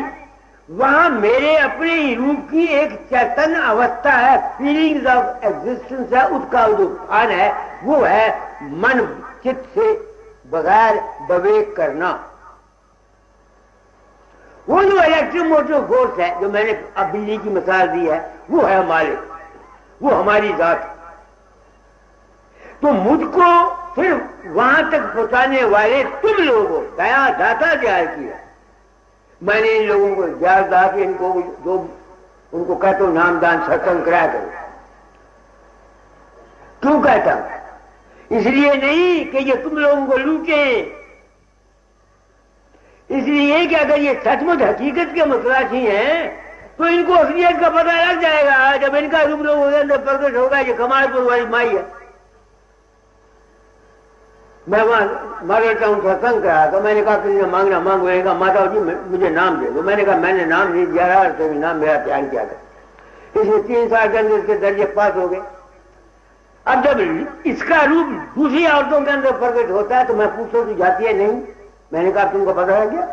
वहां मेरे अपने ही रूप की एक चैतन्य अवस्था है, फीलिंग्स ऑफ एग्जिस्टेंस है। उसका जो स्थान है वो है मन चित्त से बगैर विवेक करना। वो जो इलेक्ट्रोमोटिव फोर्स है, जो मैंने अब बिजली की मिसाल दी है, वो है मालिक, वो हमारी जात। तो मुझको सिर्फ वहां तक पहुंचाने वाले तुम लोगों, दया दाता दयाल की है। मैंने इन लोगों को दयाल दा के इनको जो उनको कहते हो नामदान सत्संग कराया करो। क्यों कहता हूं? इसलिए नहीं कि ये तुम लोगों को लूटे, इसलिए कि अगर ये सचमुच हकीकत के मुतलाशी हैं तो इनको असलियत का पता लग जाएगा जब इनका रूप लोगों के अंदर प्रकट होगा। ये कमालपुर वाली माई है। मैं वहां मार्केट टाउन सत्संग कराया तो मैंने कहा कि मांगना मांगेगा, माता जी मुझे नाम दे दो। मैंने कहा मैंने नाम नहीं दिया रहा, तो नाम मेरा प्यार किया कर। इसलिए 3 साल के अंदर इसके दर्जे पास हो गए। अब जब इसका रूप दूसरी औरतों के अंदर प्रकट होता है तो मैं पूछो की जाती है नहीं। मैंने कहा तुमको पता है क्या?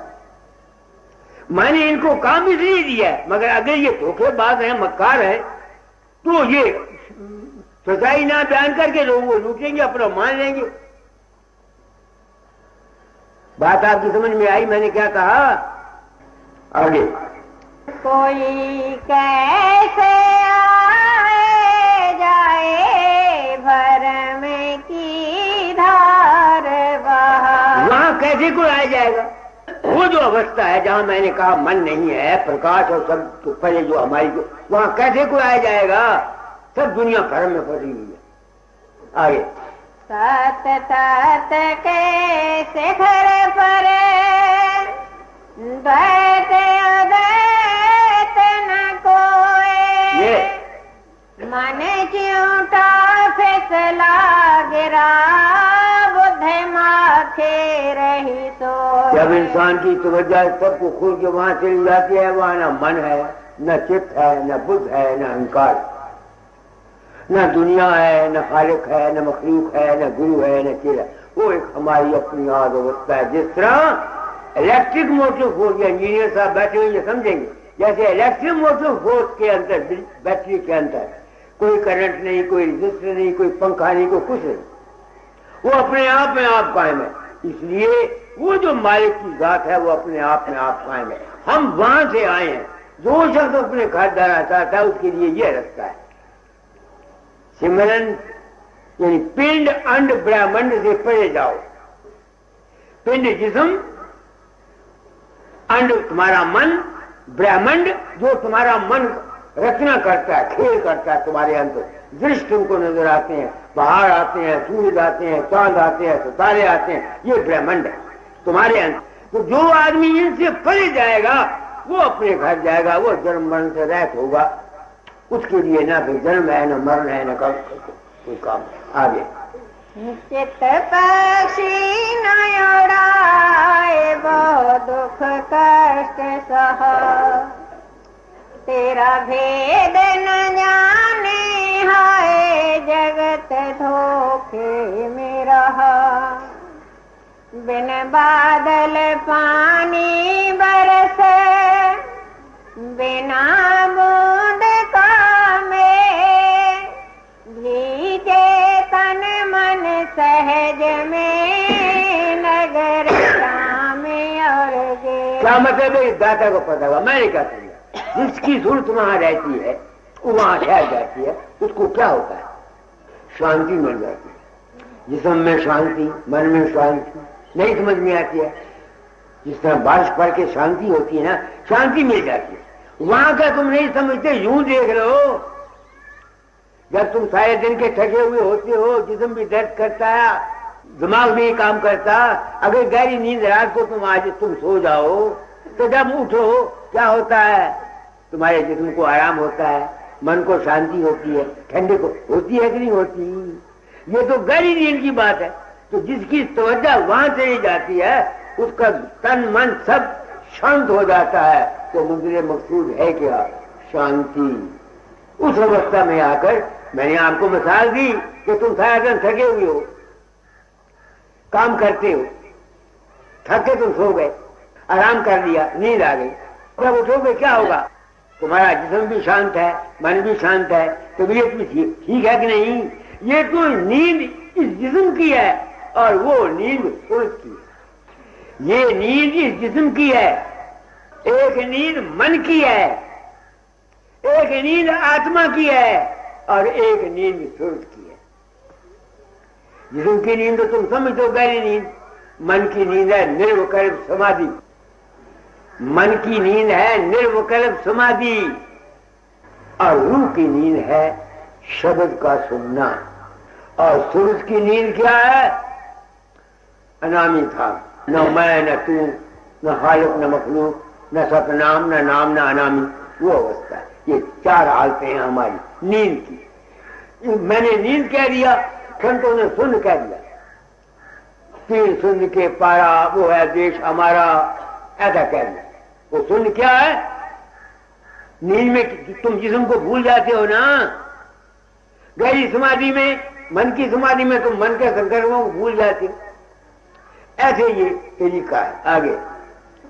मैंने इनको काम इसलिए दिया है, मगर अगर ये धोखेबाज है, मक्कार है, तो ये सच्चाई ना बयान करके लोगों को लूटेंगे, अपना मान लेंगे। बात आपकी समझ में आई? मैंने क्या कहा? आगे कोई कैसे आए जाए भरम की धार बहा। वहां कैसे कोई आ जाएगा? वो जो अवस्था है जहां मैंने कहा मन नहीं है, प्रकाश और सब तो पहले जो हमारी जो, वहां कैसे कोई आ जाएगा? सब दुनिया भर में फंसी हुई है। आगे सत तत के शिखर पर द्वैत अद्वैत न कोई, मन चिऊटा फिसला गिरा बुद्धि माथे रही सो। जब इंसान की तवज्जो सबको खोल के वहां चली जाती है, वहां न मन है, न चित्त है, न बुद्ध है, न अहंकार, न दुनिया है, न खालिक है, न मखलूक है, न गुरु है, न चेला। वो एक हमारी अपनी याद अवस्था है। जिस तरह इलेक्ट्रिक मोटिव फोर्स, इंजीनियर साहब बैठे हुए ये समझेंगे, जैसे इलेक्ट्रिक मोटिव फोर्स के अंदर, बैटरी के अंदर कोई करंट नहीं, कोई रजिस्टर नहीं, कोई पंखा नहीं, कोई कुछ नहीं, वो अपने आप में आप कायम है। इसलिए वो जो मालिक की जात है वो अपने आप में आप कायम है। हम वहां से आए हैं। जो शख्स अपने घर दाना चाहता है उसके लिए यह रास्ता है। सिमरन यानी पिंड अंड ब्रह्मांड से परे जाओ। पिंड जिस्म, अंड तुम्हारा मन, ब्रह्मांड जो तुम्हारा मन रचना करता है, खेल करता है तुम्हारे अंदर। दृश्य तुमको नजर आते हैं, पहाड़ आते हैं, सूरज आते हैं, चांद आते हैं, सितारे आते हैं, ये ब्रह्मांड है तुम्हारे अंदर। तो जो आदमी इनसे परे जाएगा वो अपने घर जाएगा, वो जन्म मरण से रहित होगा। उसके लिए ना फिर जन्म है, न मरण है, न कोई काम। आगे चित पक्षी न उड़ाए, बहुत दुख कष्ट सहा, तेरा भेद न जाने, हाय जगत धोखे में रहा। बिन बादल पानी बरसे, बिना बूंद का में, भीगे तन मन सहज में, नगर शाम और गे। क्या मतलब है? दाता को पता होगा, मैंने क्या समझा। जिसकी सूरत वहां रहती है, वहां ठहर जाती है, उसको क्या होता है? शांति मिल जाती है। जिस्म में शांति, मन में शांति नहीं समझ में आती है। जिस तरह बारिश पड़ के शांति होती है ना, शांति मिल जाती है। वहां का तुम नहीं समझते, यूं देख रहे हो। जब तुम सारे दिन के थके हुए होते हो, जिस्म भी दर्द करता है, दिमाग नहीं काम करता, अगर गहरी नींद रात को तुम सो जाओ, तो जब उठो क्या होता है? तुम्हारे जिस्म को आराम होता है, मन को शांति होती है, ठंडी को होती है कि नहीं होती? ये तो गहरी नींद की बात है। तो जिसकी तवज्जो वहां चली जाती है, उसका तन मन सब शांत हो जाता है। तो मंजिल मकसूद है क्या? शांति। उस अवस्था में आकर मैंने आपको मिसाल दी कि तुम सारा दिन थके हुए हो, काम करते हो, थक के तुम सो गए, आराम कर लिया, नींद आ गई। जब उठोगे क्या होगा? तुम्हारा जिस्म भी शांत है, मन भी शांत है, तबीयत भी ठीक है कि नहीं? ये तो नींद इस जिस्म की है और वो नींद सूरज की है। ये नींद इस जिस्म की है, एक नींद मन की है, एक नींद आत्मा की है और एक नींद सूरज की है। जिस्म की नींद तो तुम समझो गहरी नींद, मन की नींद है निर्विकल्प समाधि। मन की नींद है निर्विकल्प समाधि और रूह की नींद है शब्द का सुनना। और सूरज की नींद क्या है? अनामी था, न मैं न तू, न खालिक न मखलूक, न सतनाम न नाम न अनामी, वो अवस्था है। ये चार हालतें हैं हमारी नींद की। मैंने नींद कह दिया, संतों ने सुन कह दिया। तीन सुन के पारा, वो है देश हमारा, ऐसा कह दिया। वो सुन क्या है? नींद में तुम जिस्म को भूल जाते हो ना। गहरी समाधि में, मन की समाधि में तुम मन के संकल्पों को भूल जाते हो। ऐसे ये तरीका है। आगे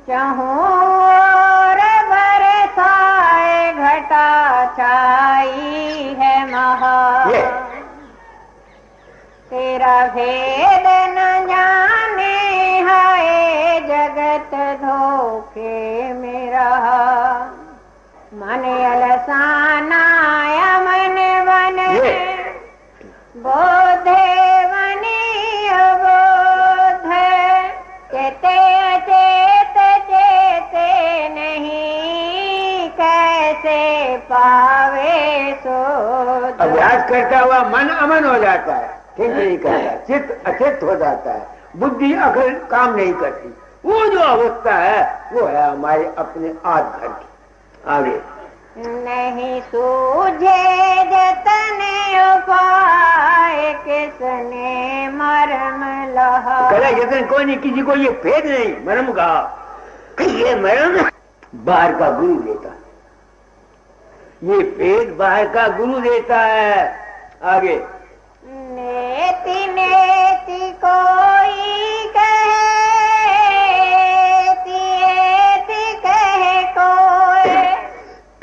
चहोर बरसाए घटा छाई है महा, तेरा भेद न जाने, हाय जगत धोखे में रहा। मन अलसाना या मन बन, बोधे बनी अबोध, चेते अचेत चेते नहीं, कैसे पावे सोध। अभ्यास करता हुआ मन अमन हो जाता है, ठीक नहीं करता, चित्त अचित हो जाता है, बुद्धि अकल काम नहीं करती। वो जो अवस्था है वो है हमारे अपने आध घर की। आगे नहीं सूझे जतने उपाय, किसने मरम लहा। कला जतन कोई नहीं, किसी को ये भेद नहीं मरम का। ये मरम बाहर का गुरु देता है, ये भेद बाहर का गुरु देता है। आगे नेति नेति कोई कहे, तिएति कहे कोई,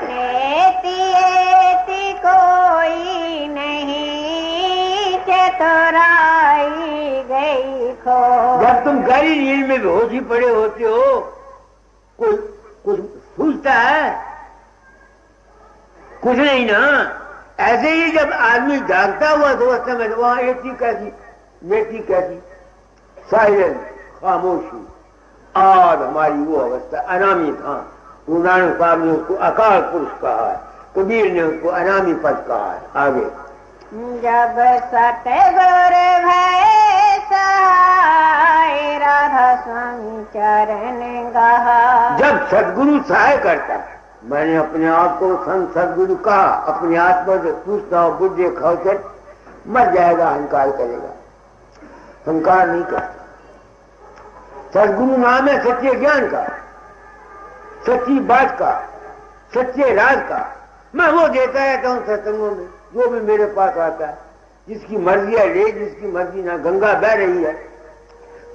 नेति एति कोई नहीं, चतुराई गई खो। जब तुम गहरी नींद में बेहोश ही पड़े होते हो, कुछ सूझता है? कुछ नहीं ना। ऐसे ही जब आदमी जागता हुआ तो उस समय वहां एक चीज कैसी, नेति कैसी, साइलेंस, खामोशी। आज हमारी वो अवस्था अनामी था। गुरु नानक साहब ने उसको अकाल पुरुष कहा है। कबीर ने उसको अनामी पद कहा है। आगे जब सतगुर भय सहाय राधा स्वामी चरण गहा। जब सदगुरु सहाय करता है, मैंने अपने आप को संत सदगुरु कहा, अपने आत्मा से पूछता हूं, बुद्धि खौचर मर जाएगा, अहंकार करेगा, अहंकार नहीं करता। सदगुरु नाम है सच्चे ज्ञान का, सच्ची बात का, सच्चे राज का। मैं वो देता रहता हूं सत्संगों में, जो भी मेरे पास आता है, जिसकी मर्जी है ले, जिसकी मर्जी ना। गंगा बह रही है,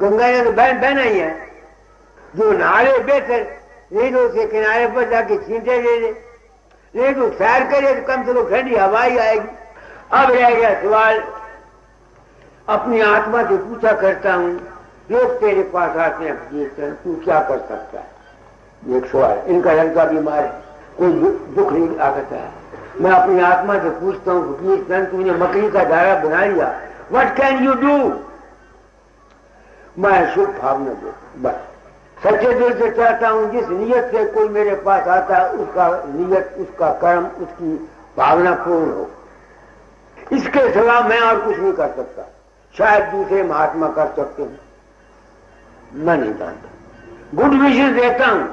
गंगा ने तो बहना ही है। जो नाले बेहतर नहीं तो उसके किनारे पर जाके छींटे ले ले, नहीं तो सैर करे तो कम से कम ठंडी हवा ही आएगी। अब रह गया सवाल, अपनी आत्मा से पूछा करता हूं, लोग तेरे पास आते हैं, तू क्या कर सकता है? एक सवाल, इनका लड़का बीमार है, कोई दुख नहीं आता है। मैं अपनी आत्मा से पूछता हूं, फकीर तूने मकड़ी का दायरा बना लिया, व्हाट कैन यू डू? मैं शुभ भावना दो, बस सच्चे दिल से चाहता हूं, जिस नियत से कोई मेरे पास आता है उसका नियत, उसका कर्म, उसकी भावना पूर्ण हो। इसके सिवा मैं और कुछ नहीं कर सकता। शायद दूसरे महात्मा कर सकते हैं, मैं नहीं जानता। गुड विशेष देता हूं,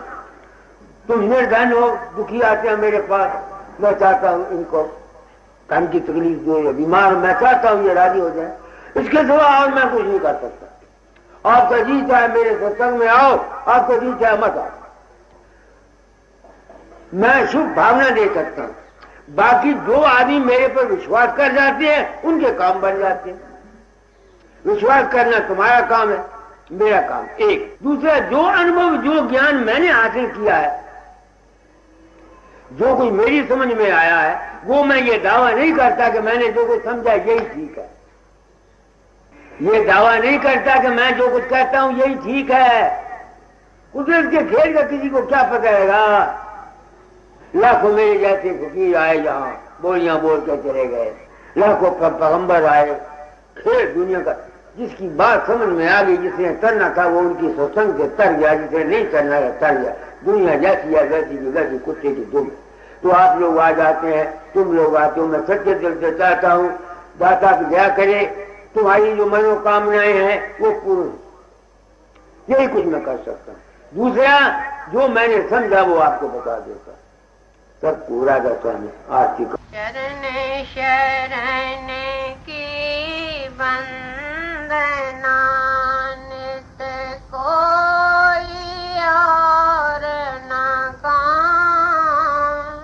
तुम निर्धन हो, दुखी आते हैं मेरे पास, मैं चाहता हूं इनको काम की तकलीफ दो, या बीमार, मैं चाहता हूं ये राजी हो जाए। इसके सिवा और मैं कुछ नहीं कर सकता। आपका जी चाहे मेरे सत्संग में आओ, आपका जी चाहे मत आओ, मैं शुभ भावना दे सकता हूं। बाकी जो आदमी मेरे पर विश्वास कर जाते हैं उनके काम बन जाते हैं। विश्वास करना तुम्हारा काम है, मेरा काम एक। दूसरा, जो अनुभव, जो ज्ञान मैंने हासिल किया है, जो कुछ मेरी समझ में आया है, वो मैं ये दावा नहीं करता कि मैंने जो कुछ समझा यही ठीक है। ये दावा नहीं करता कि मैं जो कुछ कहता हूं यही ठीक है। कुदरत के खेल का किसी को क्या पता रहेगा? लाखों मेरे जैसे फकीर आए, यहां बोलियां बोल के चले गए, लाखों पैगंबर आए, खेल दुनिया का। जिसकी बात समझ में आ गई, जिसने करना था वो उनकी सत्संग से तर गया, जिसने नहीं करना था तर गया। दुनिया जैसी है वैसी की वैसी, कुत्ते की दुम। तो आप लोग आ जाते हैं, तुम लोग आते हो, मैं सच्चे दिल से चाहता हूं दाता की दया करे, तुम्हारी जो मनोकामनाएं हैं वो पूर्ण, यही कुछ मैं कर सकता हूं। दूसरा, जो मैंने समझा वो आपको बता देता। सब पूरा दशा में आर्थिक शरण शरण की वंदना, नित कोई और न काम।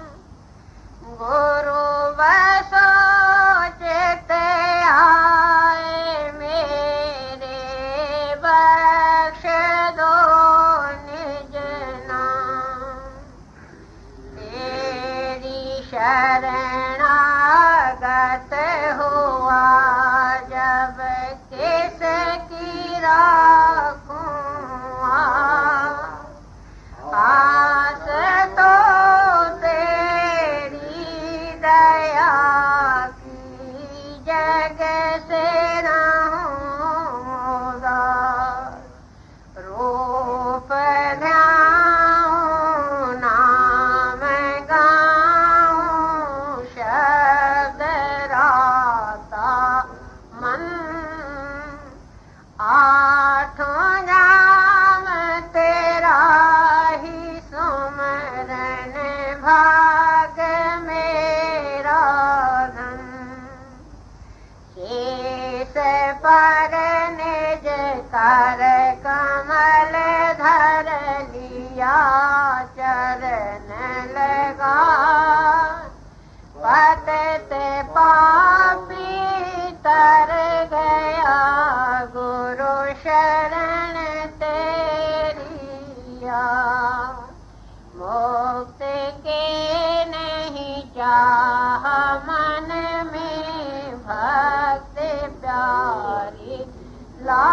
गुरु बसो चित आए मेरे, बख्श दो निज नाम। तेरी शरणागत हुआ जब किस की राखूं आस, तो तेरी दया की जग से रहूं उदास। रूप ध्याऊं नाम गाऊं, शब्द राता मन। आठों जाम तेरा ही सुमरन, भाग मेरा धन। शेष पर निज कर कमल धर लिया, चरण लगा पतित पापी तर गया। गुरु शरण तेरिया, मुक्त के नहीं चाह मन में, भक्त प्यारी ला